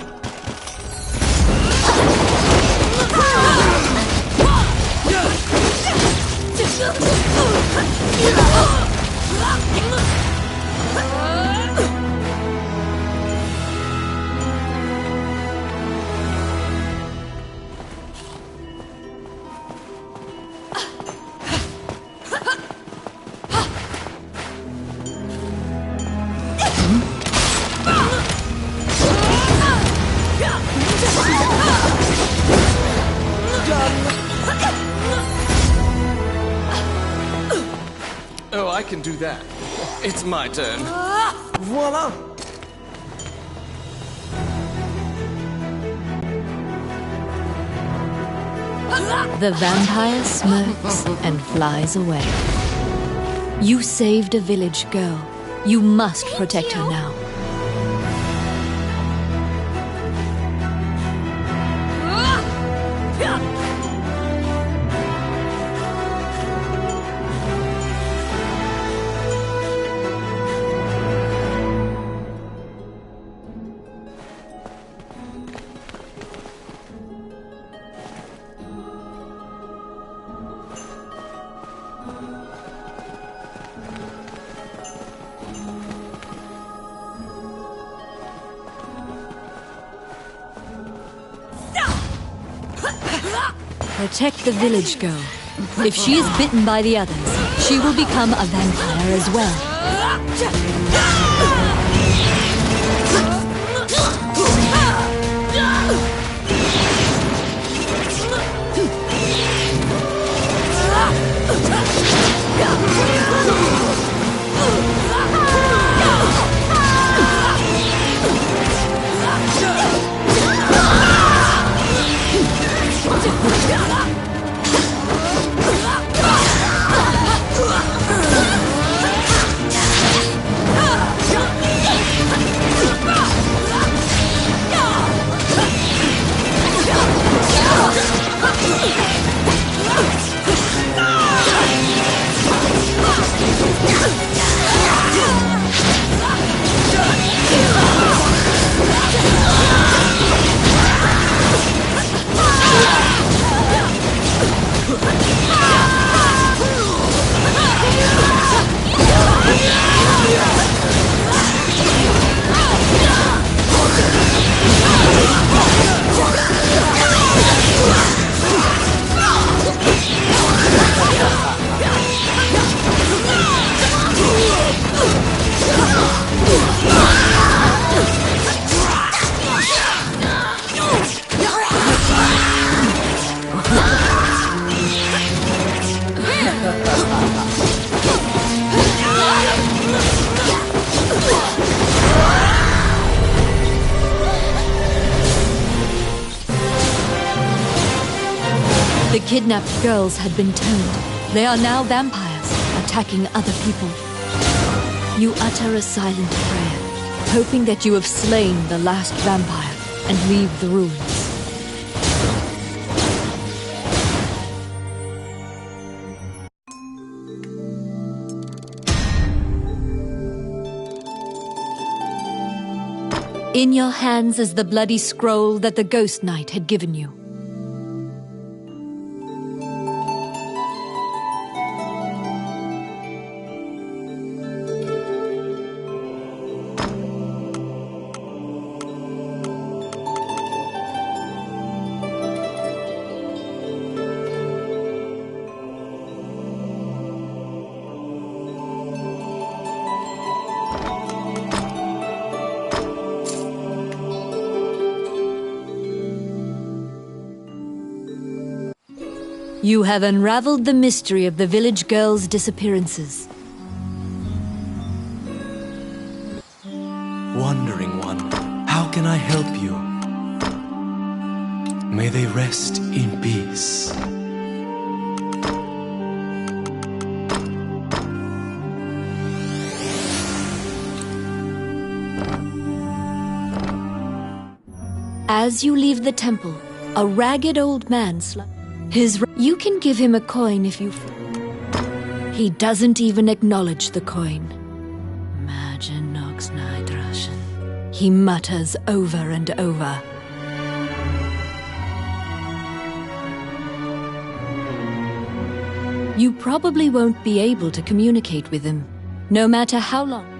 Oh, I can do that. It's my turn. Voila! The vampire smirks and flies away. You saved a village girl. You must protect her now. Protect the village girl. If she is bitten by the others, she will become a vampire as well. The kidnapped girls had been turned. They are now vampires, attacking other people. You utter a silent prayer, hoping that you have slain the last vampire and leave the ruins. In your hands is the bloody scroll that the Ghost Knight had given you. You have unraveled the mystery of the village girls' disappearances. Wandering one, how can I help you? May they rest in peace. As you leave the temple, a ragged old man You can give him a coin if you... He doesn't even acknowledge the coin. He mutters over and over. You probably won't be able to communicate with him, no matter how long.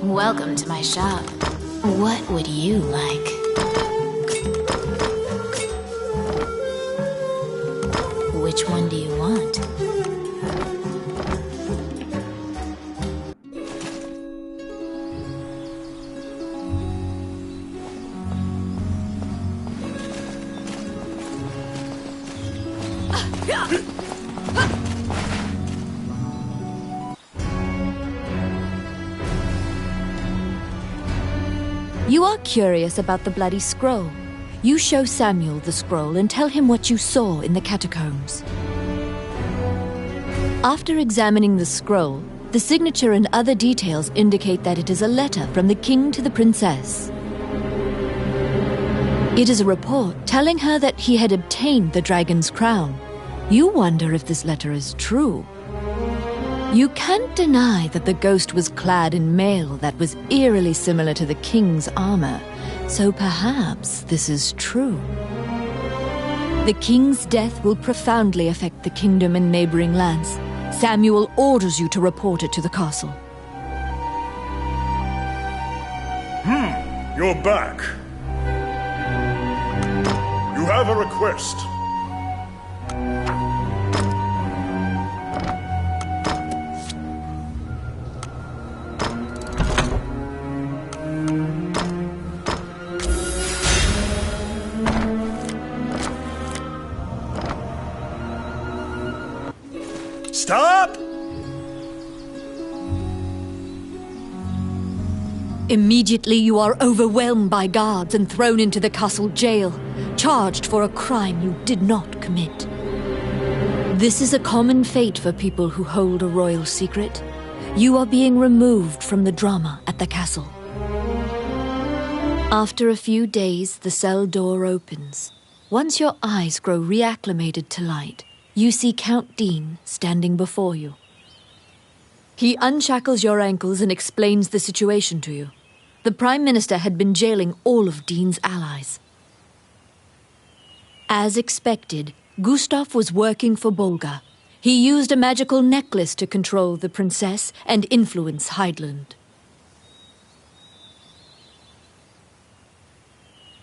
Welcome to my shop. What would you like? Which one do you want? You are curious about the bloody scroll. You show Samuel the scroll and tell him what you saw in the catacombs. After examining the scroll, the signature and other details indicate that it is a letter from the king to the princess. It is a report telling her that he had obtained the dragon's crown. You wonder if this letter is true. You can't deny that the ghost was clad in mail that was eerily similar to the king's armor, so perhaps this is true. The king's death will profoundly affect the kingdom and neighboring lands. Samuel orders you to report it to the castle. You're back. You have a request. Stop! Immediately you are overwhelmed by guards and thrown into the castle jail, charged for a crime you did not commit. This is a common fate for people who hold a royal secret. You are being removed from the drama at the castle. After a few days, the cell door opens. Once your eyes grow reacclimated to light, you see Count Dean standing before you. He unshackles your ankles and explains the situation to you. The Prime Minister had been jailing all of Dean's allies. As expected, Gustav was working for Bolga. He used a magical necklace to control the princess and influence Heidland.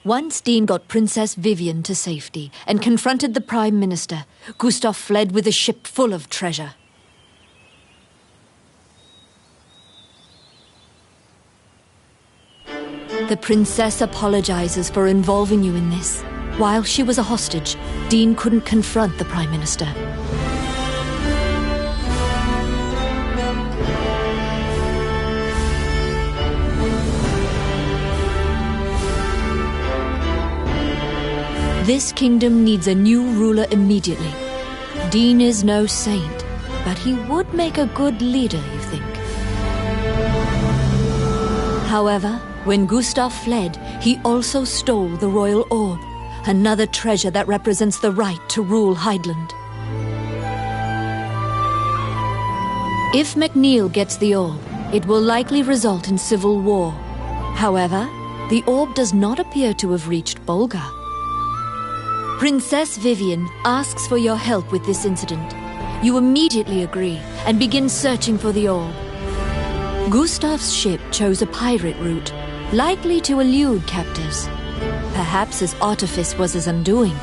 Once Dean got Princess Vivian to safety and confronted the Prime Minister, Gustav fled with a ship full of treasure. The princess apologizes for involving you in this. While she was a hostage, Dean couldn't confront the Prime Minister. This kingdom needs a new ruler immediately. Dean is no saint, but he would make a good leader, you think. However, when Gustav fled, he also stole the royal orb, another treasure that represents the right to rule Heidland. If MacNeil gets the orb, it will likely result in civil war. However, the orb does not appear to have reached Bolga. Princess Vivian asks for your help with this incident. You immediately agree and begin searching for the orb. Gustav's ship chose a pirate route, likely to elude captors. Perhaps his artifice was his undoing.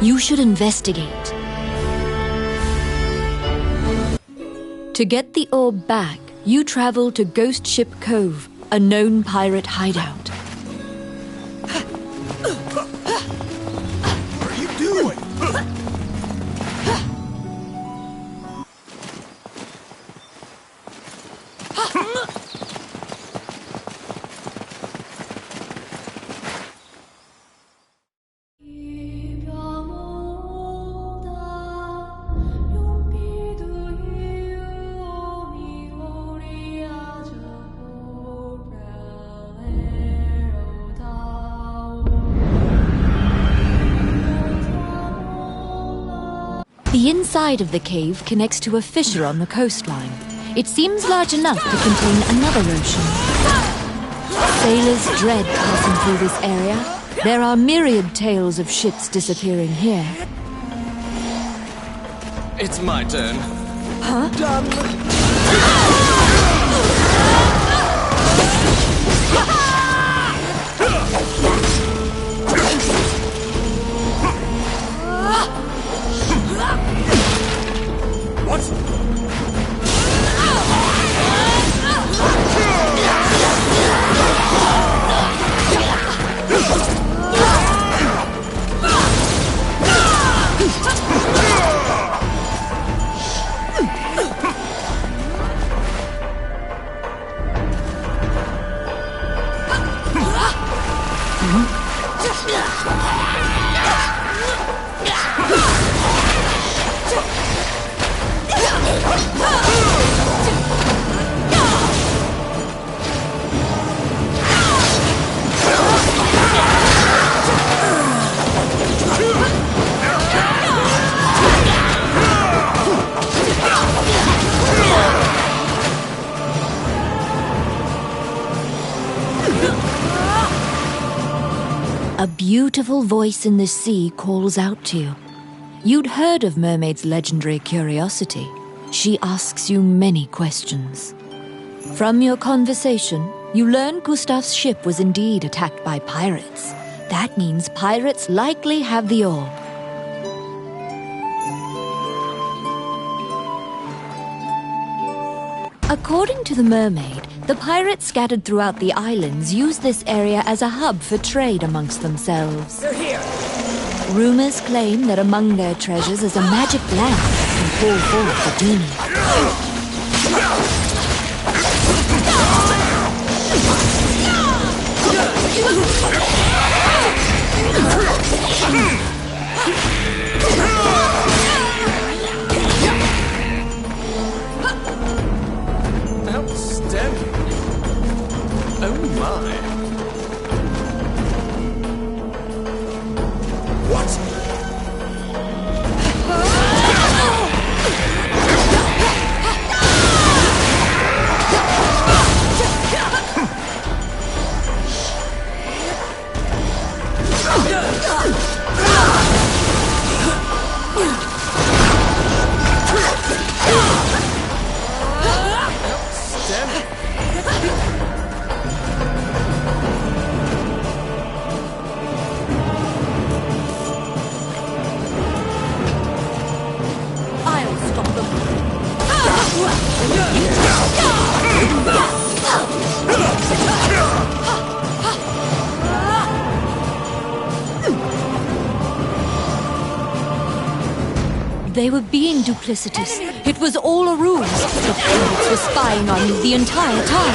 You should investigate. To get the orb back, you travel to Ghost Ship Cove, a known pirate hideout. What are you doing? The inside of the cave connects to a fissure on the coastline. It seems large enough to contain another ocean. Sailors dread passing through this area. There are myriad tales of ships disappearing here. It's my turn. Huh? A beautiful voice in the sea calls out to you. You'd heard of Mermaid's legendary curiosity. She asks you many questions. From your conversation, you learn Gustav's ship was indeed attacked by pirates. That means pirates likely have the orb. According to the mermaid, the pirates scattered throughout the islands use this area as a hub for trade amongst themselves. They're here. Rumors claim that among their treasures is a magic lamp that can call forth the genie. outstanding. Oh my. What? I'll stop them. They were being duplicitous. It was all a ruse. The pirates were spying on me the entire time.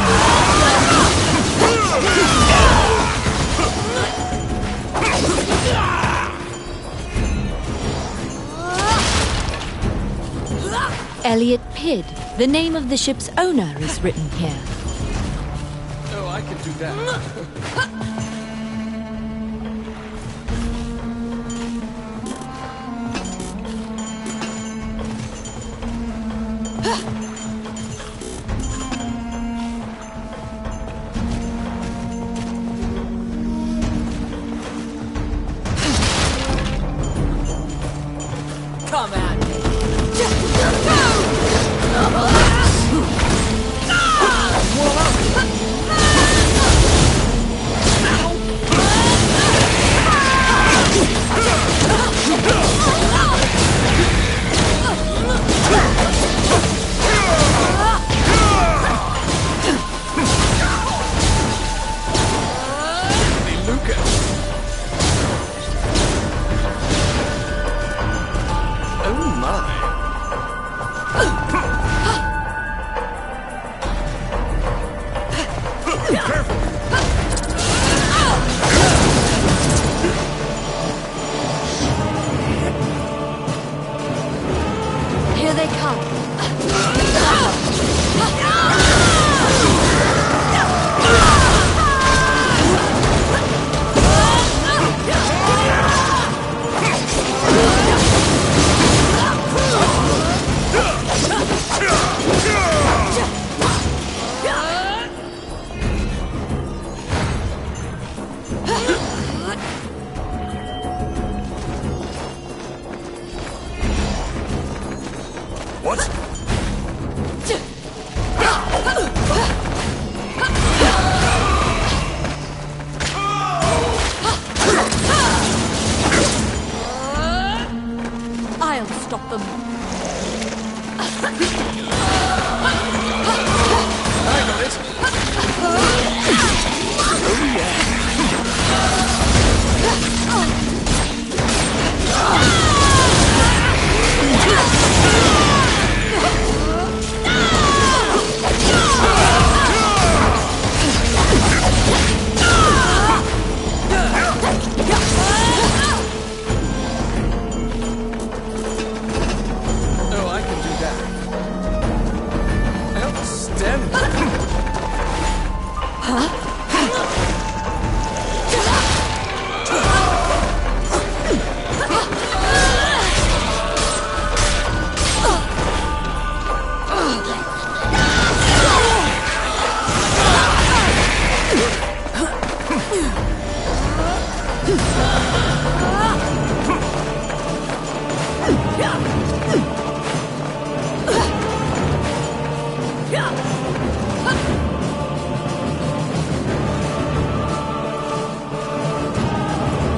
Elliot Pidd, the name of the ship's owner, is written here. Oh, I can do that. Come at me. Here they come. What? I'll stop them. I got it. Oh yeah. Oh, I can do that. Outstanding.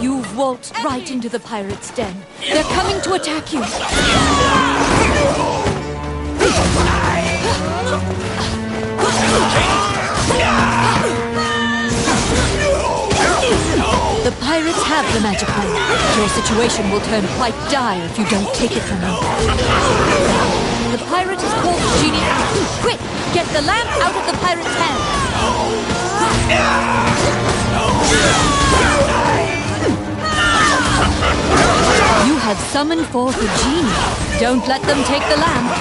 You've waltzed right into the pirates' den. They're coming to attack you. The pirates have the magic lamp. Your situation will turn quite dire if you don't take it from them. The pirate has called the genie out. Quick! Get the lamp out of the pirate's hand! You have summoned forth a genie. Don't let them take the lamp.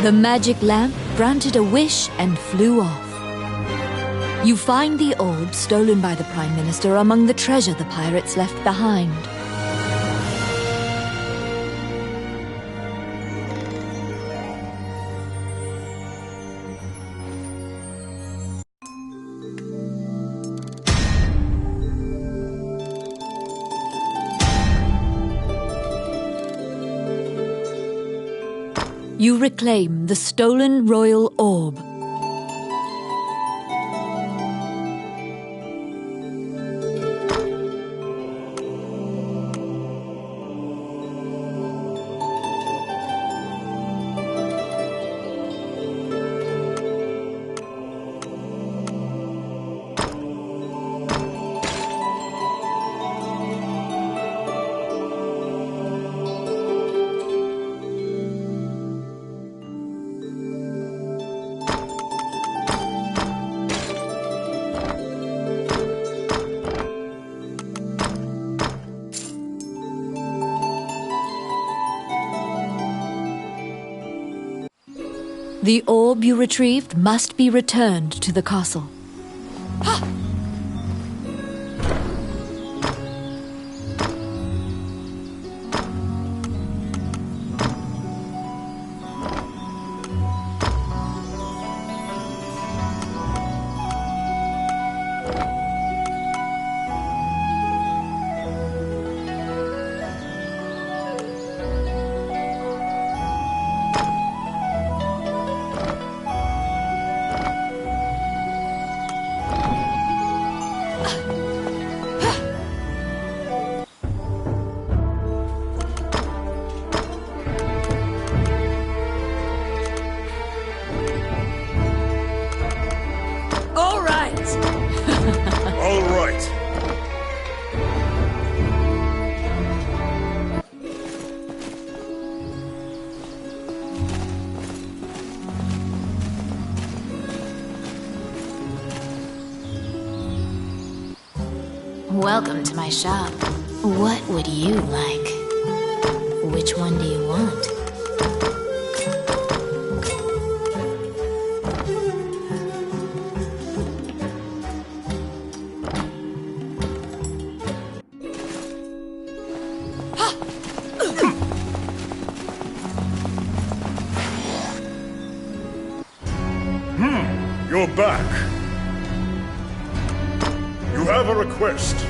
The magic lamp granted a wish and flew off. You find the orb stolen by the Prime Minister among the treasure the pirates left behind. You reclaim the stolen royal orb. The orb you retrieved must be returned to the castle. All right. All right. Welcome to my shop. What would you like? Which one do you want? You're back. You have a request.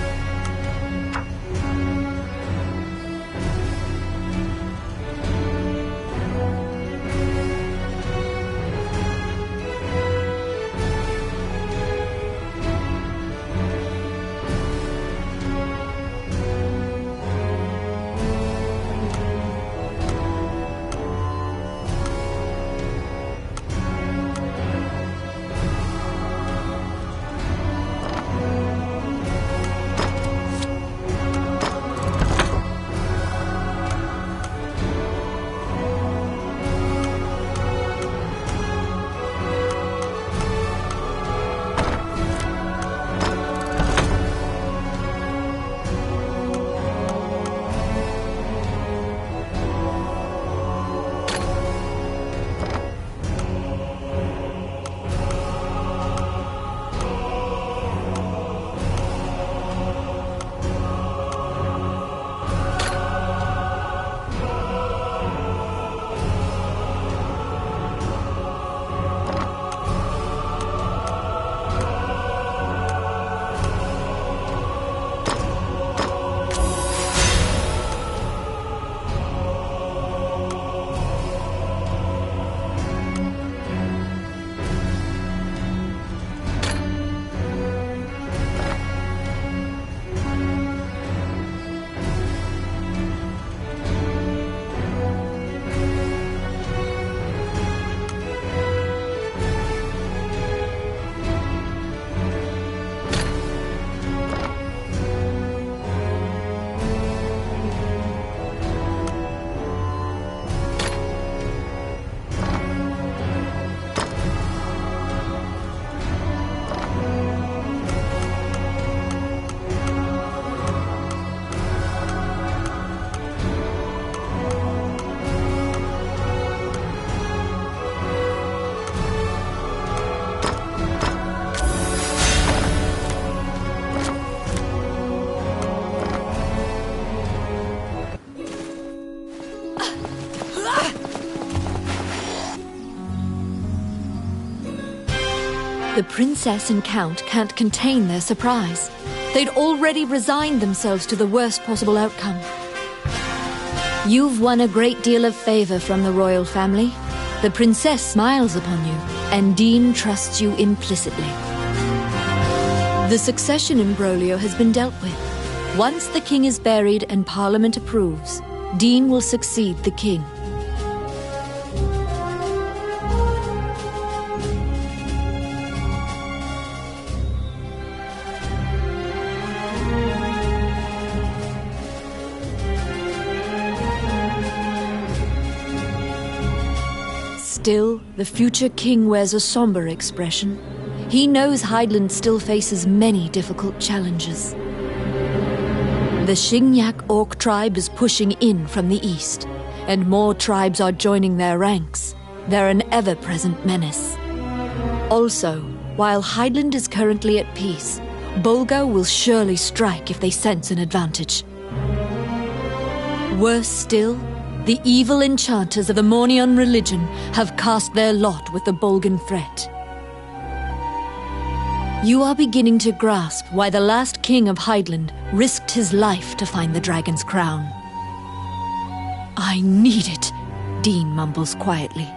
The princess and count can't contain their surprise. They'd already resigned themselves to the worst possible outcome. You've won a great deal of favor from the royal family. The princess smiles upon you, and Dean trusts you implicitly. The succession imbroglio has been dealt with. Once the king is buried and Parliament approves, Dean will succeed the king. Still, the future king wears a somber expression. He knows Hydeland still faces many difficult challenges. The Xingyak Orc tribe is pushing in from the east, and more tribes are joining their ranks. They're an ever-present menace. Also, while Hydeland is currently at peace, Bolga will surely strike if they sense an advantage. Worse still, the evil enchanters of the Mornion religion have cast their lot with the Bolgan threat. You are beginning to grasp why the last king of Hydeland risked his life to find the dragon's crown. I need it, Dean mumbles quietly.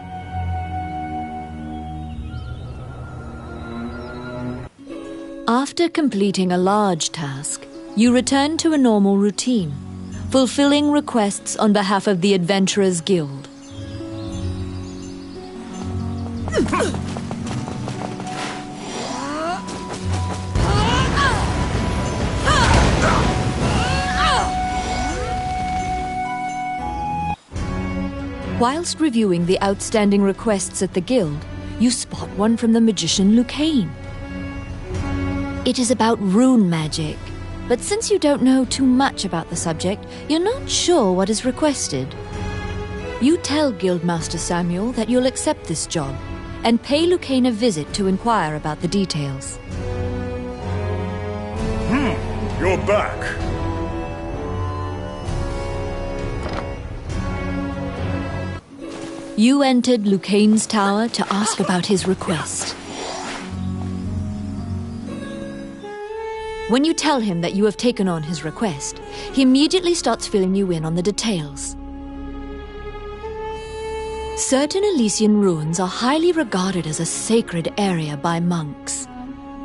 After completing a large task, you return to a normal routine, fulfilling requests on behalf of the Adventurers Guild. Whilst reviewing the outstanding requests at the guild, you spot one from the magician Lucane. It is about rune magic, but since you don't know too much about the subject, you're not sure what is requested. You tell Guildmaster Samuel that you'll accept this job, and pay Lucane a visit to inquire about the details. You're back. You entered Lucane's tower to ask about his request. When you tell him that you have taken on his request, he immediately starts filling you in on the details. Certain Elysian ruins are highly regarded as a sacred area by monks.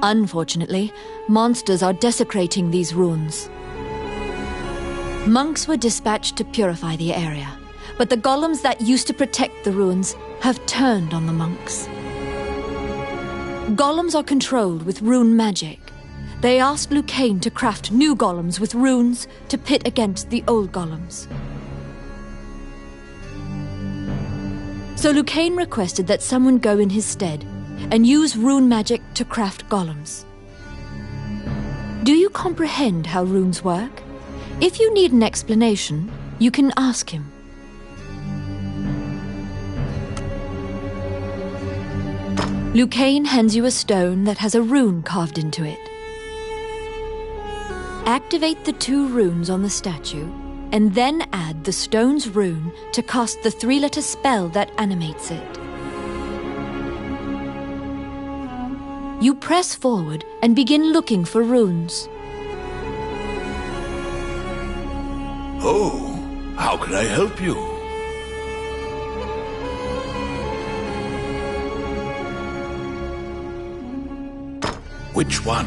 Unfortunately, monsters are desecrating these ruins. Monks were dispatched to purify the area, but the golems that used to protect the ruins have turned on the monks. Golems are controlled with rune magic. They asked Lucane to craft new golems with runes to pit against the old golems. So Lucane requested that someone go in his stead and use rune magic to craft golems. Do you comprehend how runes work? If you need an explanation, you can ask him. Lucane hands you a stone that has a rune carved into it. Activate the 2 runes on the statue, and then add the stone's rune to cast the 3-letter spell that animates it. You press forward and begin looking for runes. Oh, how can I help you? Which one?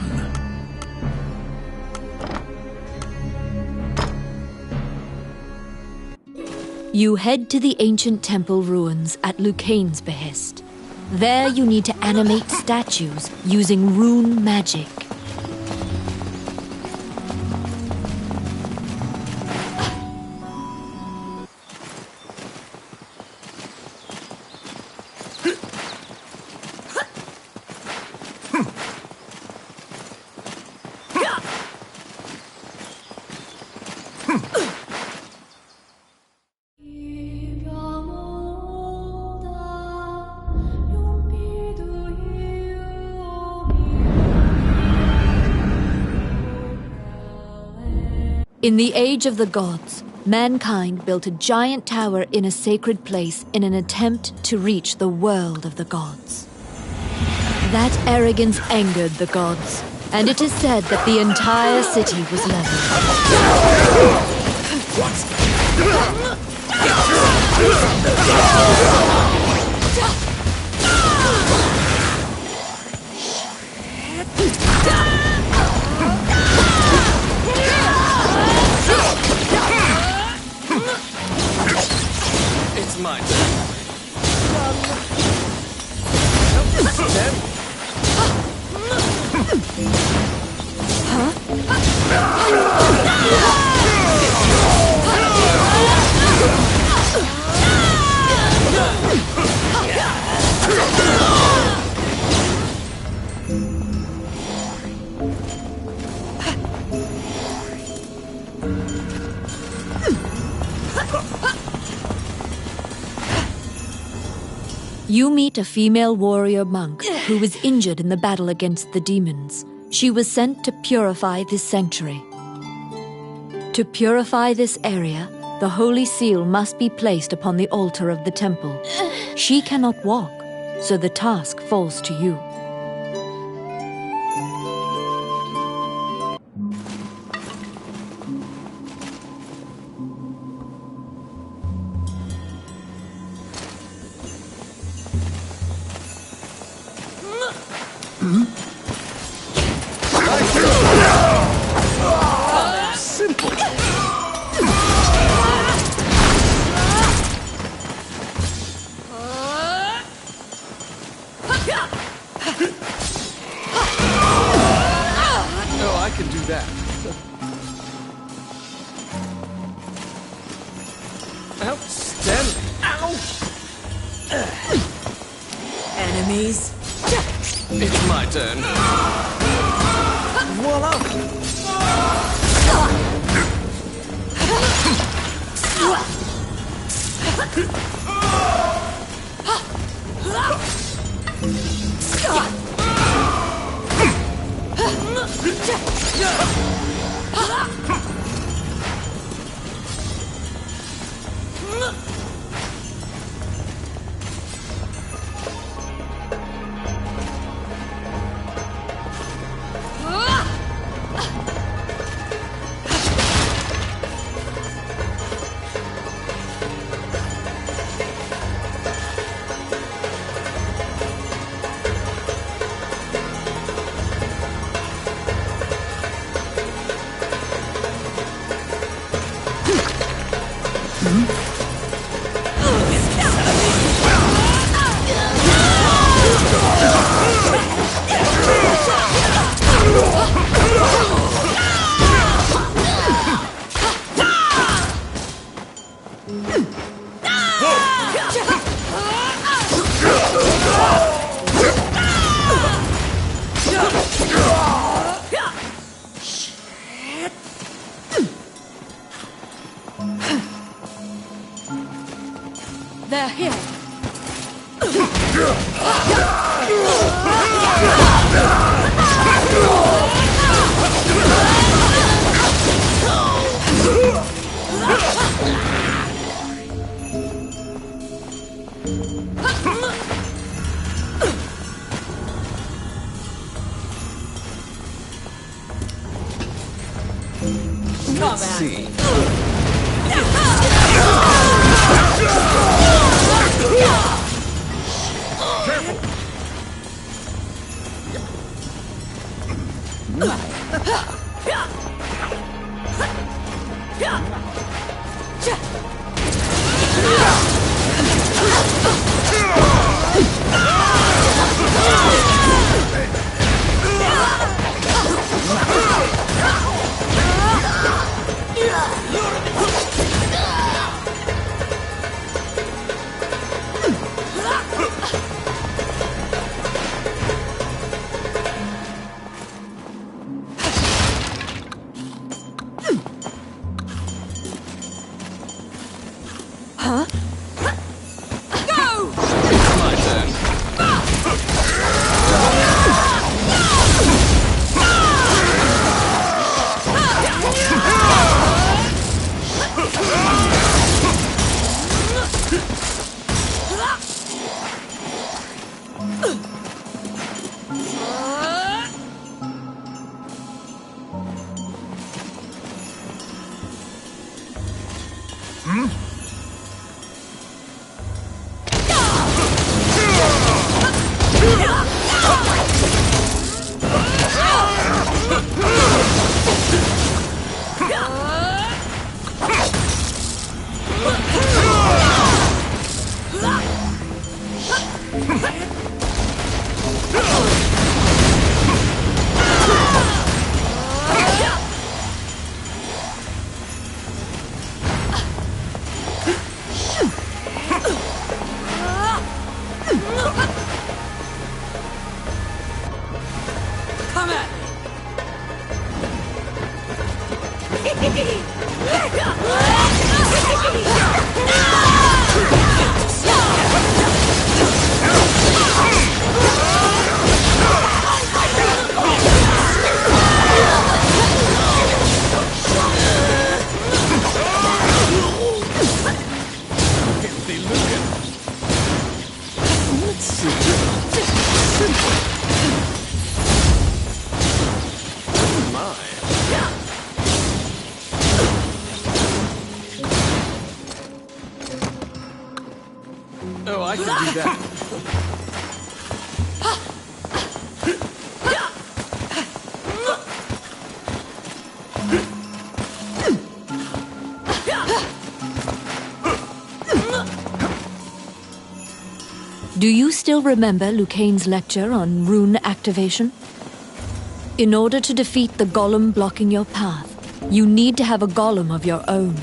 You head to the ancient temple ruins at Lucane's behest. There you need to animate statues using rune magic. In the Age of the Gods, mankind built a giant tower in a sacred place in an attempt to reach the world of the gods. That arrogance angered the gods, and it is said that the entire city was leveled. It's mine. You meet a female warrior monk who was injured in the battle against the demons. She was sent to purify this sanctuary. To purify this area, the holy seal must be placed upon the altar of the temple. She cannot walk, so the task falls to you. Simple. Oh, I can do that. Outstanding. Ow! Enemies? It's my turn. Voila! They're here. Let's see. Come at me! Oh, I can do that. Do you still remember Lucane's lecture on rune activation? In order to defeat the golem blocking your path, you need to have a golem of your own.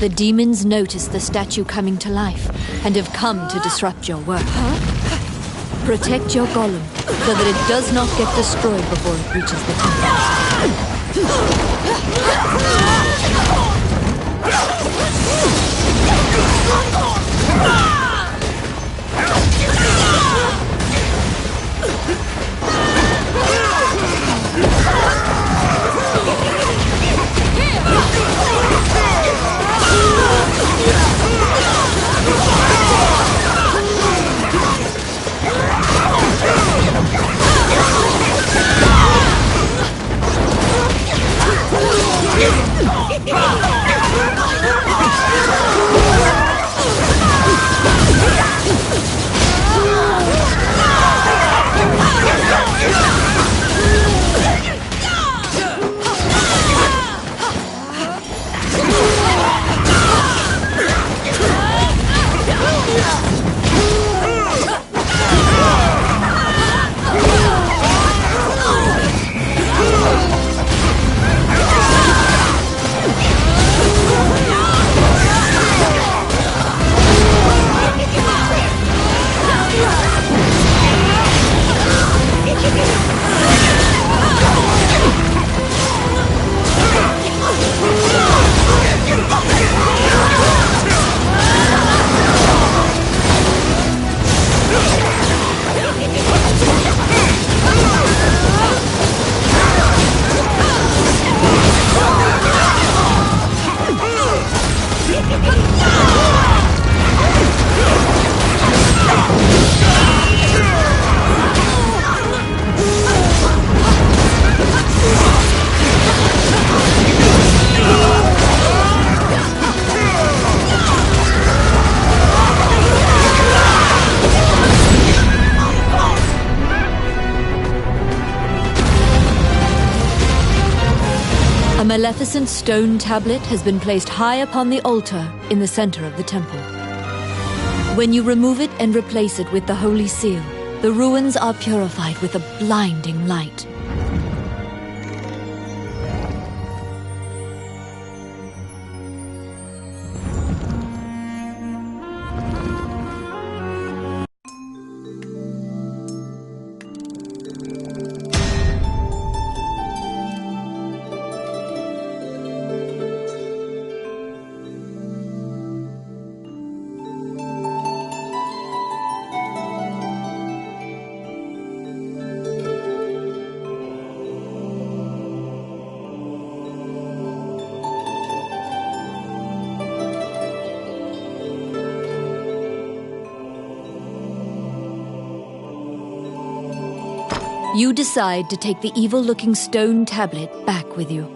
The demons notice the statue coming to life and have come to disrupt your work. Protect your golem so that it does not get destroyed before it reaches the A Maleficent stone tablet has been placed high upon the altar in the center of the temple. When you remove it and replace it with the Holy Seal, the ruins are purified with a blinding light. You decide to take the evil-looking stone tablet back with you.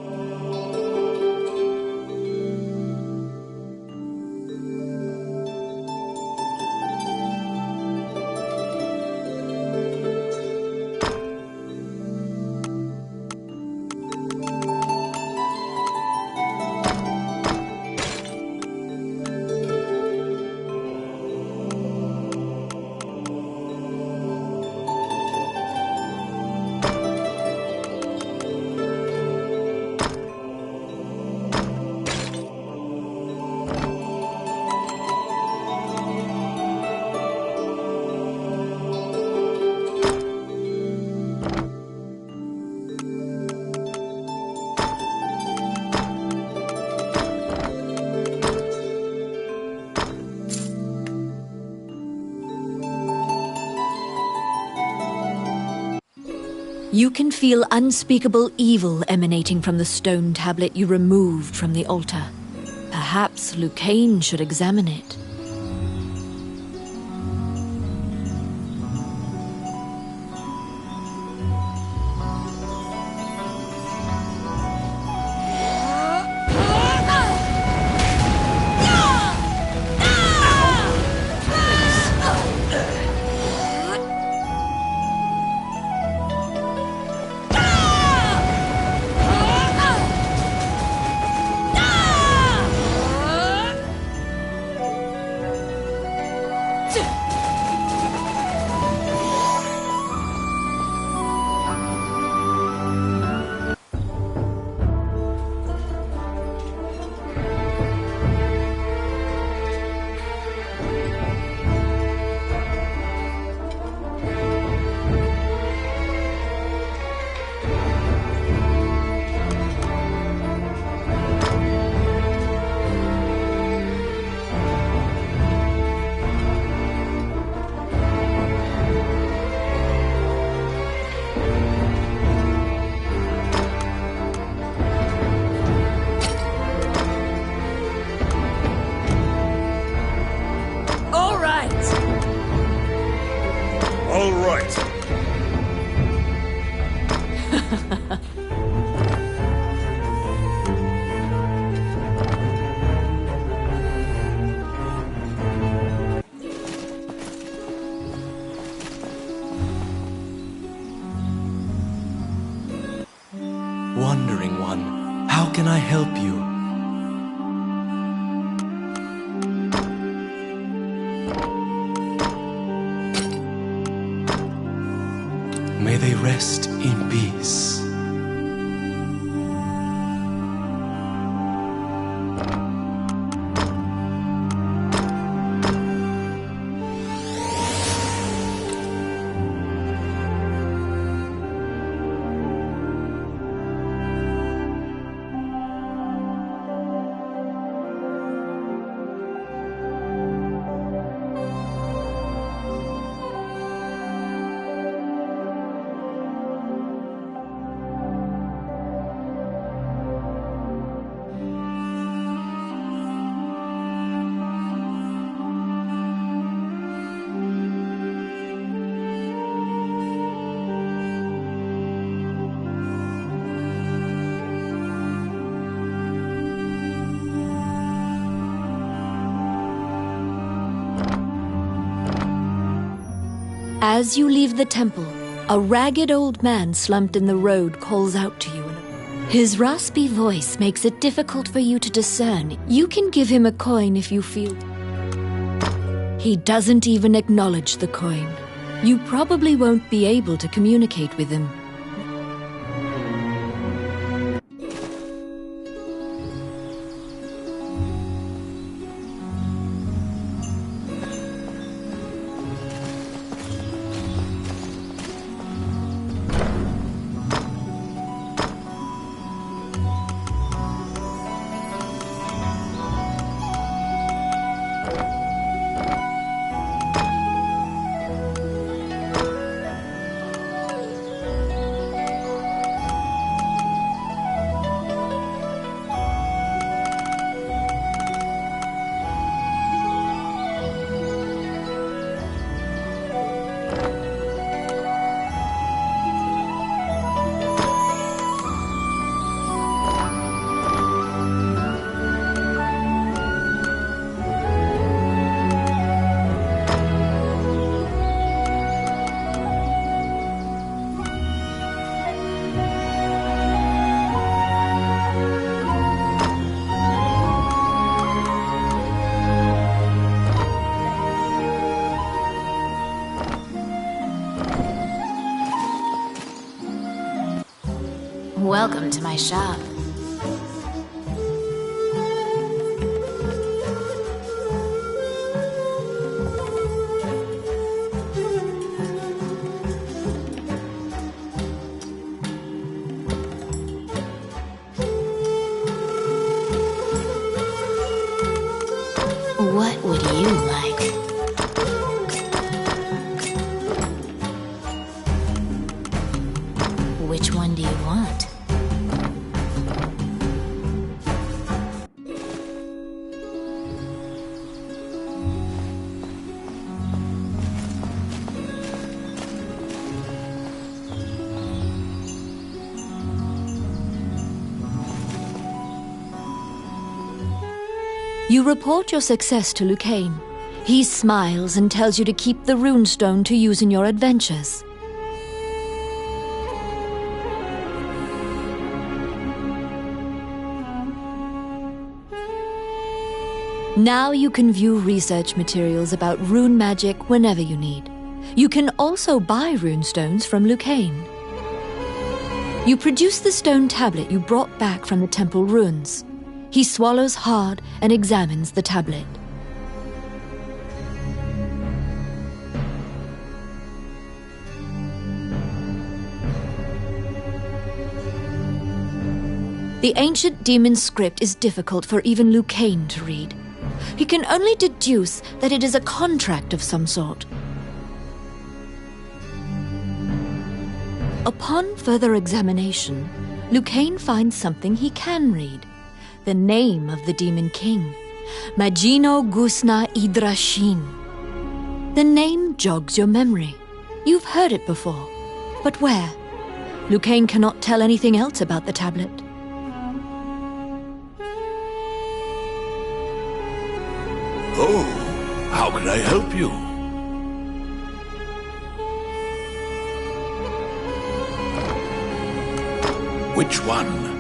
You can feel unspeakable evil emanating from the stone tablet you removed from the altar. Perhaps Lucane should examine it. All right. Wandering One, how can I help you? May they rest in peace. As you leave the temple, a ragged old man slumped in the road calls out to you. His raspy voice makes it difficult for you to discern. You can give him a coin if you feel. He doesn't even acknowledge the coin. You probably won't be able to communicate with him. Welcome to my shop. What would you like? You report your success to Lucane. He smiles and tells you to keep the runestone to use in your adventures. Now you can view research materials about rune magic whenever you need. You can also buy runestones from Lucane. You produce the stone tablet you brought back from the temple ruins. He swallows hard and examines the tablet. The ancient demon script is difficult for even Lucane to read. He can only deduce that it is a contract of some sort. Upon further examination, Lucane finds something he can read. The name of the Demon King, Magino Gusna Idrashin. The name jogs your memory. You've heard it before. But where? Lucane cannot tell anything else about the tablet. Oh, how can I help you? Which one?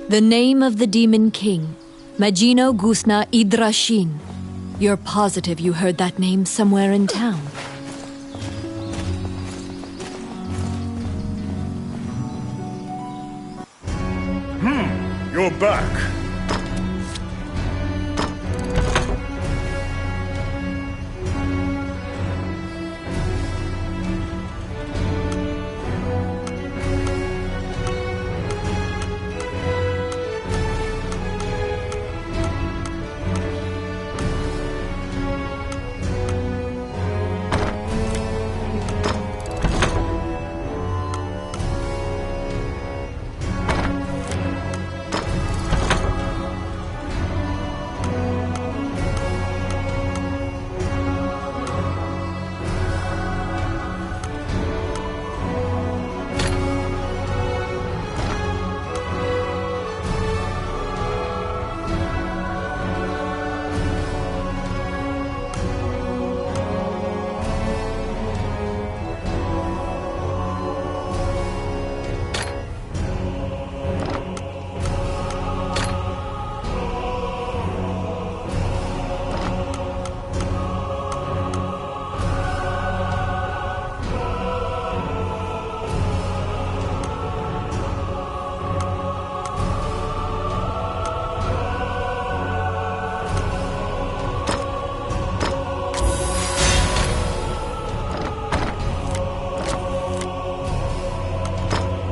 The name of the Demon King, Magino Gusna Idrashin. You're positive you heard that name somewhere in town. You're back.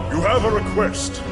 I have a request.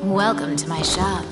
Welcome to my shop.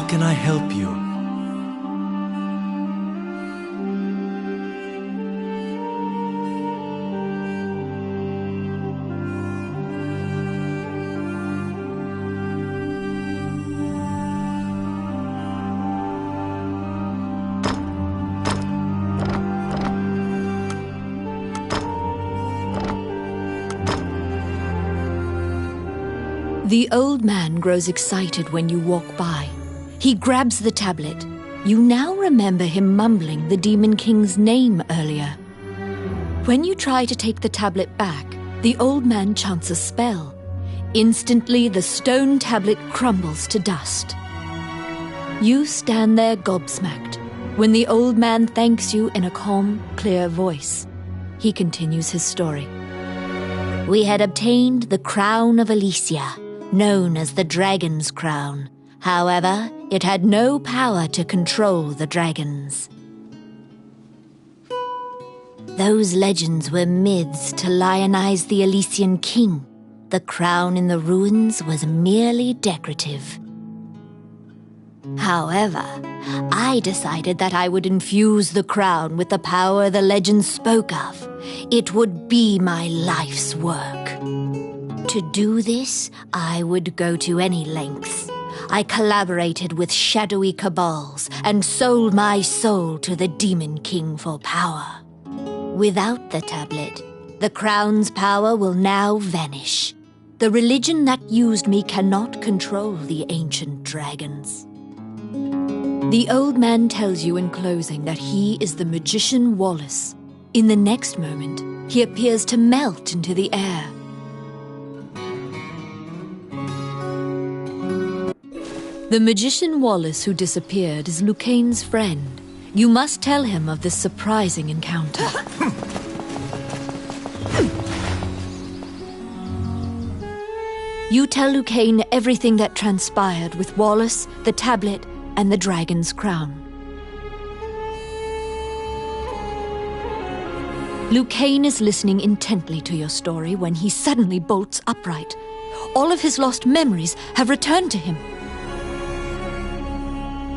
How can I help you? The old man grows excited when you walk by. He grabs the tablet. You now remember him mumbling the Demon King's name earlier. When you try to take the tablet back, the old man chants a spell. Instantly, the stone tablet crumbles to dust. You stand there gobsmacked when the old man thanks you in a calm, clear voice. He continues his story. We had obtained the crown of Elysia, known as the Dragon's Crown. However, it had no power to control the dragons. Those legends were myths to lionize the Elysian king. The crown in the ruins was merely decorative. However, I decided that I would infuse the crown with the power the legends spoke of. It would be my life's work. To do this, I would go to any lengths. I collaborated with shadowy cabals and sold my soul to the Demon King for power. Without the tablet, the crown's power will now vanish. The religion that used me cannot control the ancient dragons. The old man tells you in closing that he is the magician Wallace. In the next moment, he appears to melt into the air. The magician Wallace who disappeared is Lucaine's friend. You must tell him of this surprising encounter. You tell Lucaine everything that transpired with Wallace, the tablet, and the dragon's crown. Lucaine is listening intently to your story when he suddenly bolts upright. All of his lost memories have returned to him.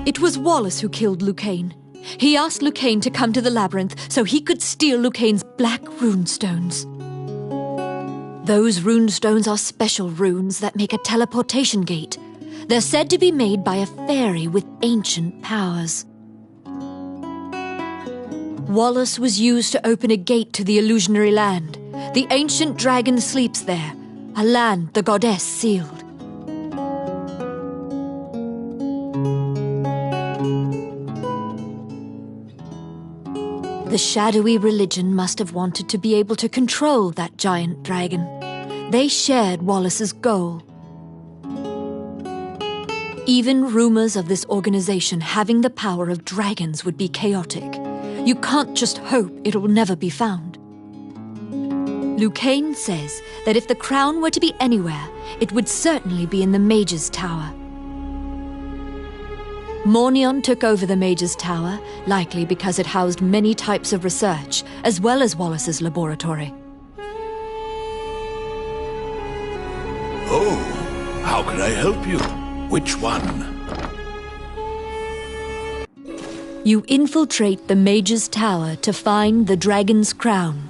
It was Wallace who killed Lucaine. He asked Lucaine to come to the labyrinth so he could steal Lucaine's black runestones. Those runestones are special runes that make a teleportation gate. They're said to be made by a fairy with ancient powers. Wallace was used to open a gate to the illusionary land. The ancient dragon sleeps there, a land the goddess sealed. The shadowy religion must have wanted to be able to control that giant dragon. They shared Wallace's goal. Even rumors of this organization having the power of dragons would be chaotic. You can't just hope it'll never be found. Lucaine says that if the crown were to be anywhere, it would certainly be in the Mage's Tower. Mornion took over the Mage's Tower, likely because it housed many types of research, as well as Wallace's laboratory. Oh, how can I help you? Which one? You infiltrate the Mage's Tower to find the Dragon's Crown.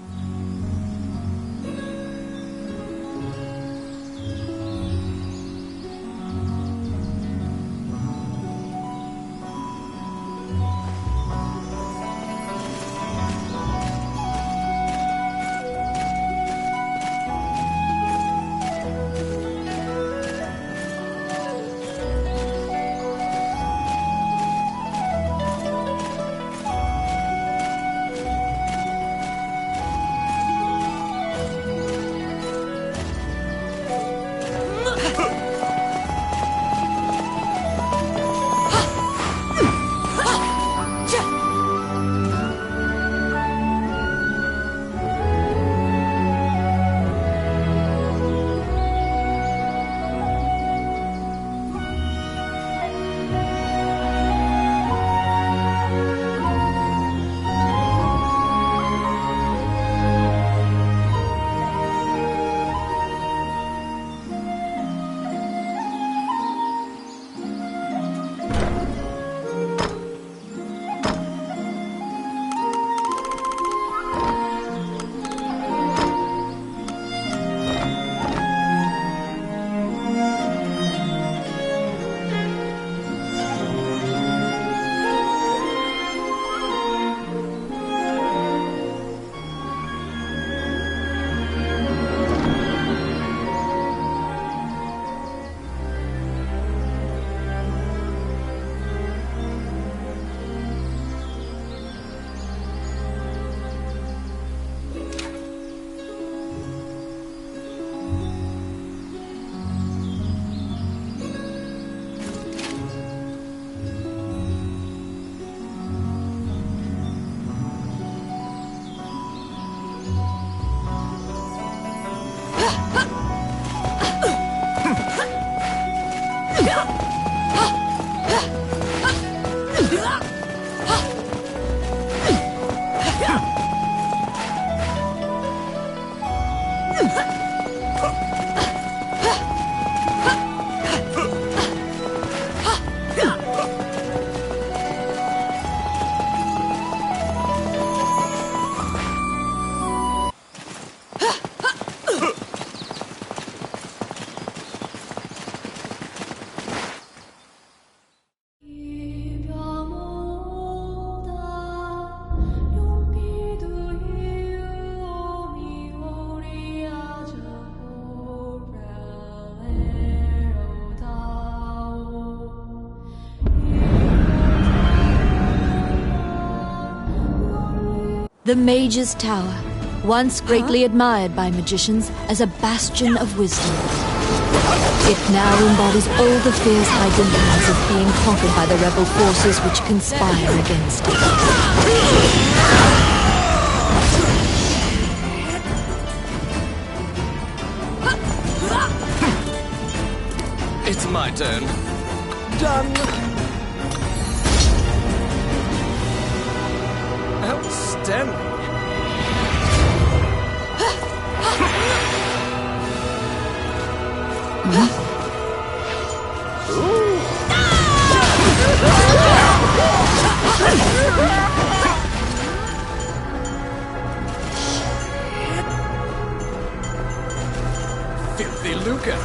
The Mage's Tower, once greatly admired by magicians as a bastion of wisdom. It now embodies all the fears Hydrant has of being conquered by the rebel forces which conspire against it. It's my turn. Done. Outstanding. Filthy Lucca.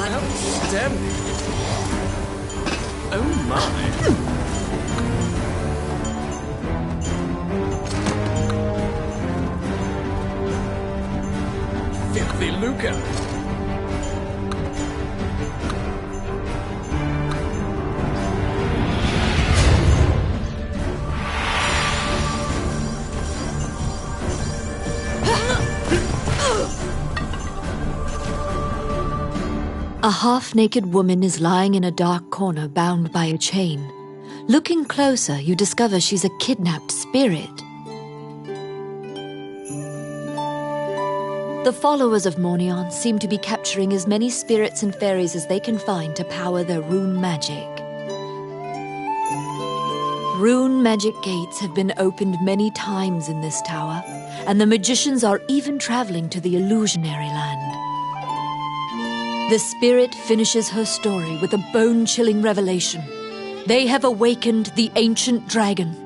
Outstanding. Oh my. Filthy Lucca. A half-naked woman is lying in a dark corner bound by a chain. Looking closer, you discover she's a kidnapped spirit. The followers of Mornion seem to be capturing as many spirits and fairies as they can find to power their rune magic. Rune magic gates have been opened many times in this tower, and the magicians are even traveling to the illusionary land. The spirit finishes her story with a bone-chilling revelation. They have awakened the ancient dragon.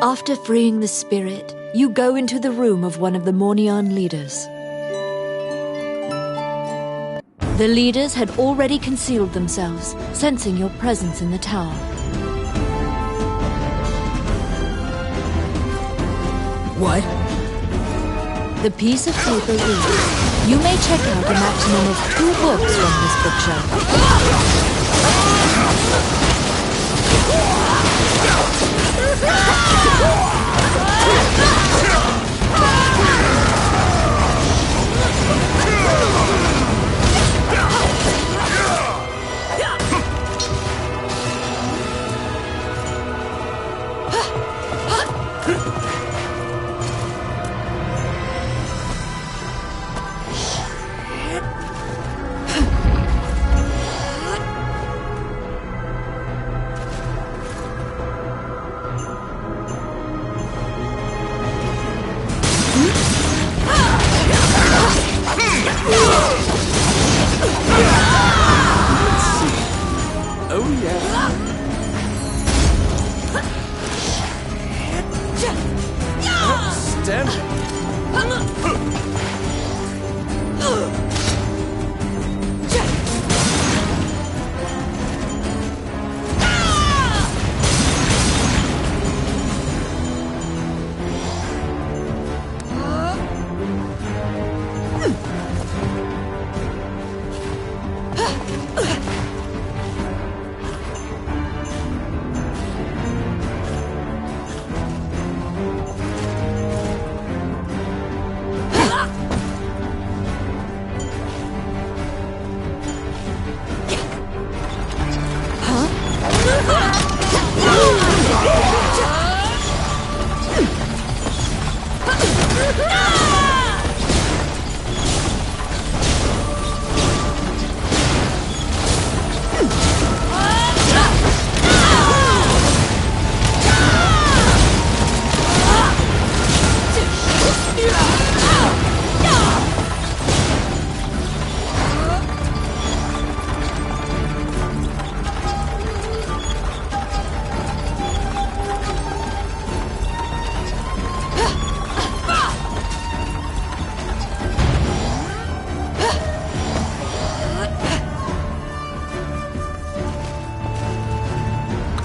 After freeing the spirit, you go into the room of one of the Mornion leaders. The leaders had already concealed themselves, sensing your presence in the tower. What? The piece of paper reads, "You may check out a maximum of 2 books from this bookshelf." Oh yeah. Outstanding.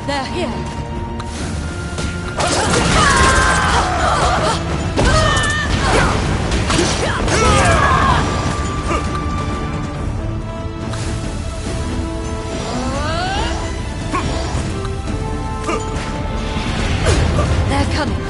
They're here. They're coming.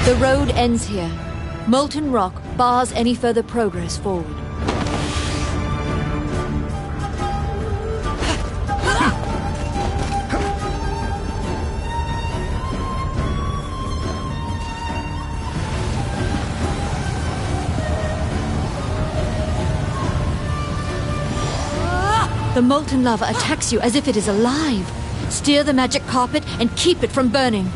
The road ends here. Molten rock bars any further progress forward. The molten lava attacks you as if it is alive. Steer the magic carpet and keep it from burning.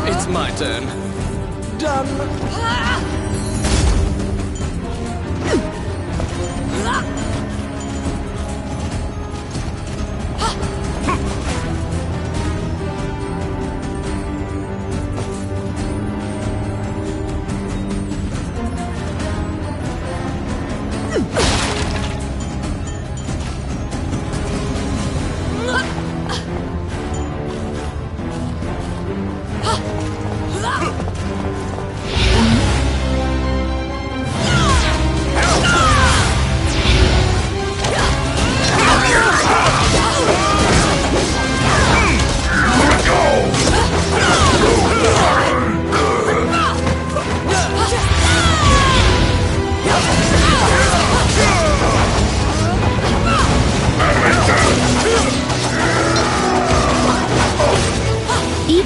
It's my turn. Done.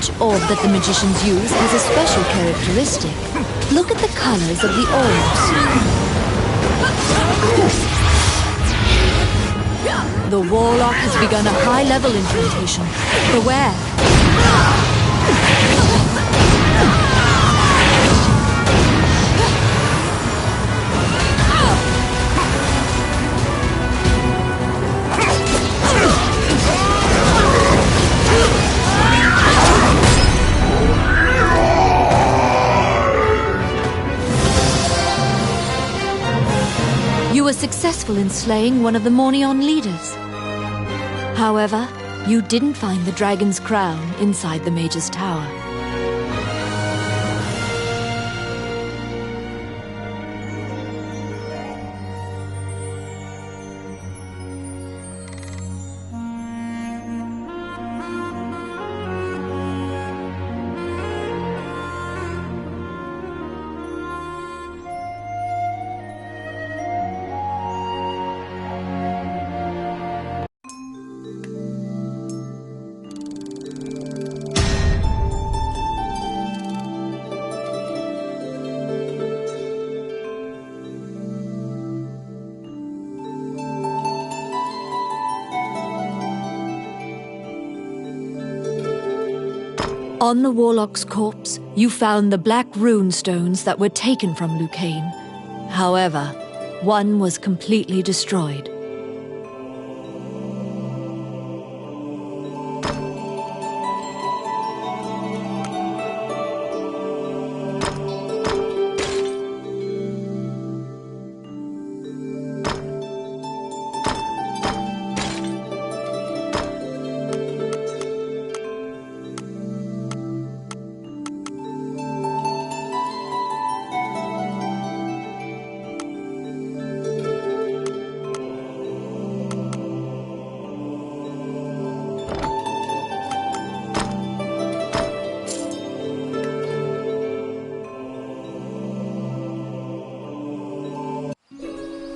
Each orb that the magicians use has a special characteristic. Look at the colors of the orbs. The warlock has begun a high-level incantation. Beware! You were successful in slaying one of the Mornion leaders. However, you didn't find the dragon's crown inside the Mage's Tower. On the warlock's corpse, you found the black rune stones that were taken from Lucane. However, one was completely destroyed.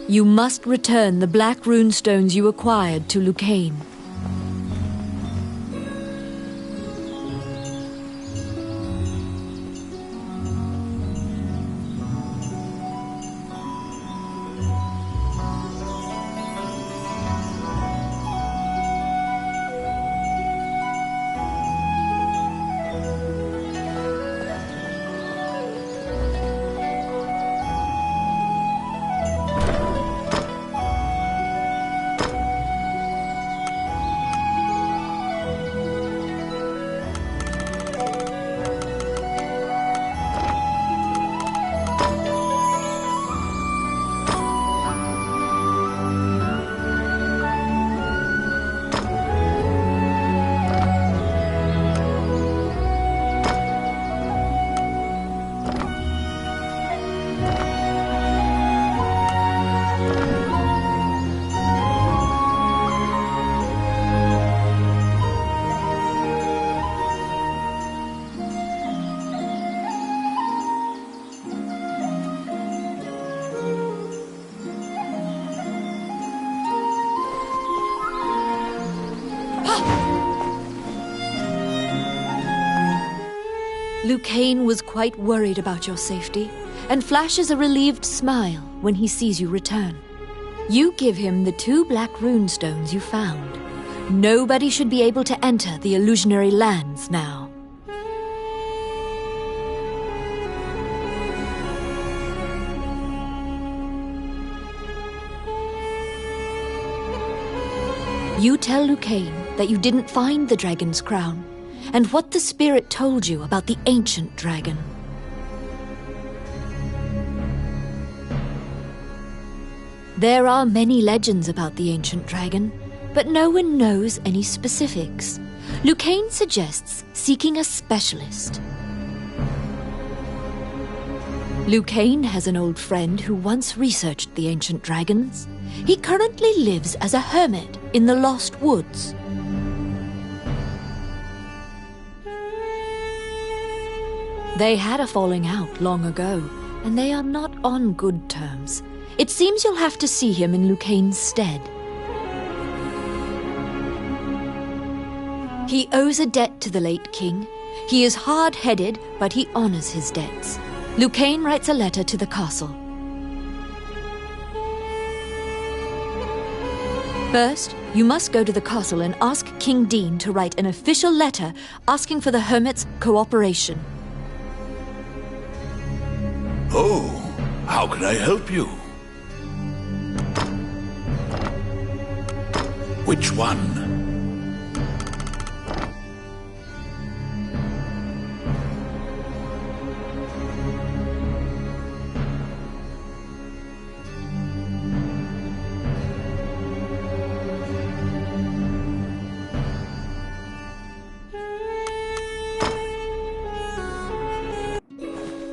You must return the black runestones you acquired to Lucane. Lucane was quite worried about your safety, and flashes a relieved smile when he sees you return. You give him the 2 black runestones you found. Nobody should be able to enter the illusionary lands now. You tell Lucane that you didn't find the dragon's crown, and what the spirit told you about the ancient dragon. There are many legends about the ancient dragon, but no one knows any specifics. Lucane suggests seeking a specialist. Lucane has an old friend who once researched the ancient dragons. He currently lives as a hermit in the Lost Woods. They had a falling out long ago, and they are not on good terms. It seems you'll have to see him in Lucane's stead. He owes a debt to the late king, He is hard-headed, but he honors his debts. Lucane writes a letter to the castle. First, you must go to the castle and ask King Dean to write an official letter asking for the hermit's cooperation. Oh, how can I help you? Which one?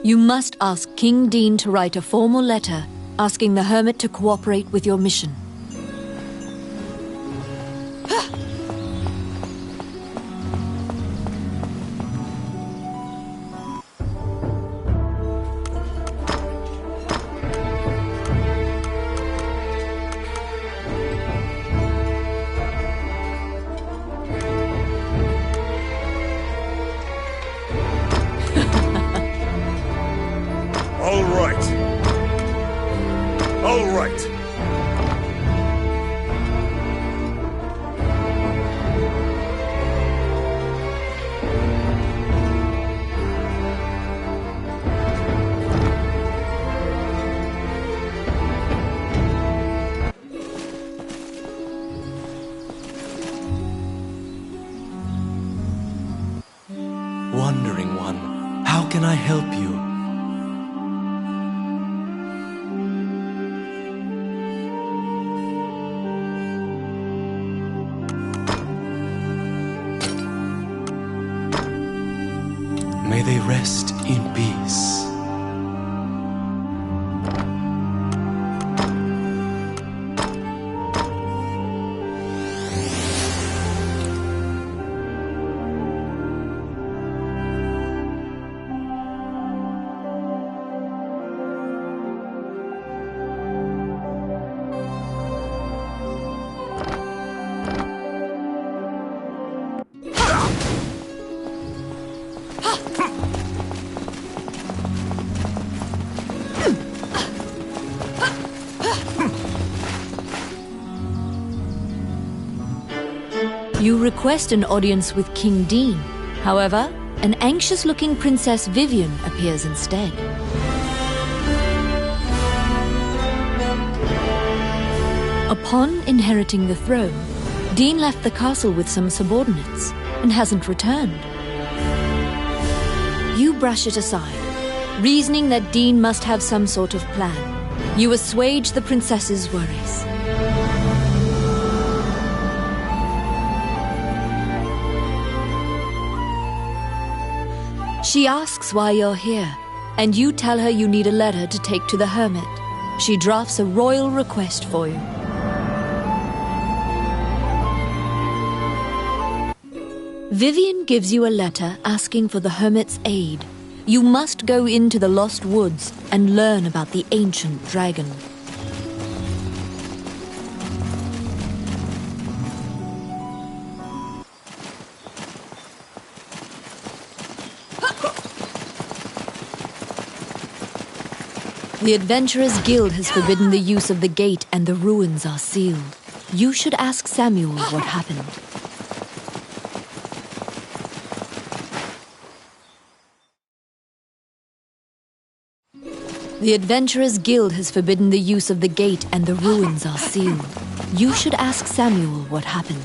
You must ask King Dean to write a formal letter asking the hermit to cooperate with your mission. All right. Wandering One, how can I help you? May they rest in peace. You request an audience with King Dean. However, an anxious-looking Princess Vivian appears instead. Upon inheriting the throne, Dean left the castle with some subordinates and hasn't returned. You brush it aside, reasoning that Dean must have some sort of plan. You assuage the princess's worries. She asks why you're here, and you tell her you need a letter to take to the hermit. She drafts a royal request for you. Vivian gives you a letter asking for the hermit's aid. You must go into the Lost Woods and learn about the ancient dragon. The Adventurers Guild has forbidden the use of the gate and the ruins are sealed. You should ask Samuel what happened. The Adventurers Guild has forbidden the use of the gate and the ruins are sealed. You should ask Samuel what happened.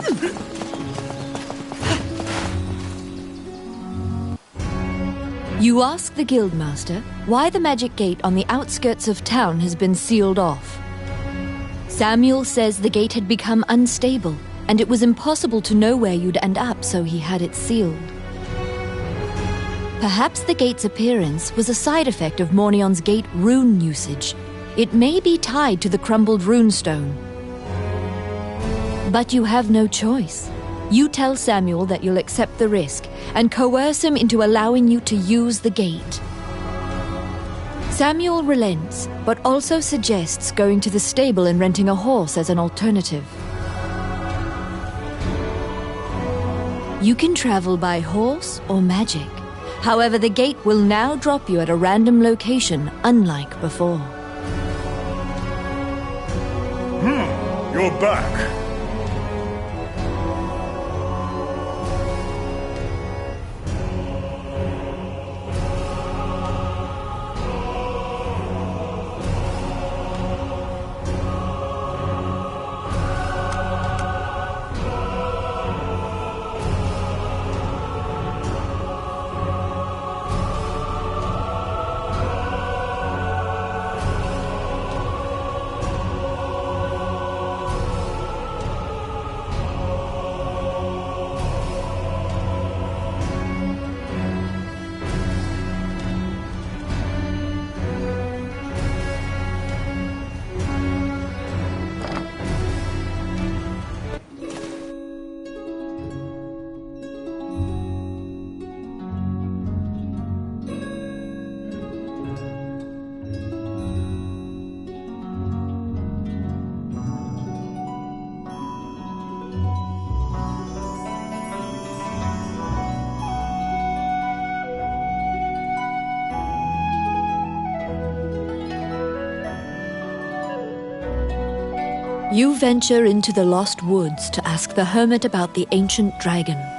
You ask the Guildmaster why the magic gate on the outskirts of town has been sealed off. Samuel says the gate had become unstable and it was impossible to know where you'd end up, so he had it sealed. Perhaps the gate's appearance was a side effect of Mornion's gate rune usage. It may be tied to the crumbled runestone. But you have no choice. You tell Samuel that you'll accept the risk and coerce him into allowing you to use the gate. Samuel relents, but also suggests going to the stable and renting a horse as an alternative. You can travel by horse or magic. However, the gate will now drop you at a random location, unlike before. You're back. You venture into the Lost Woods to ask the hermit about the ancient dragon.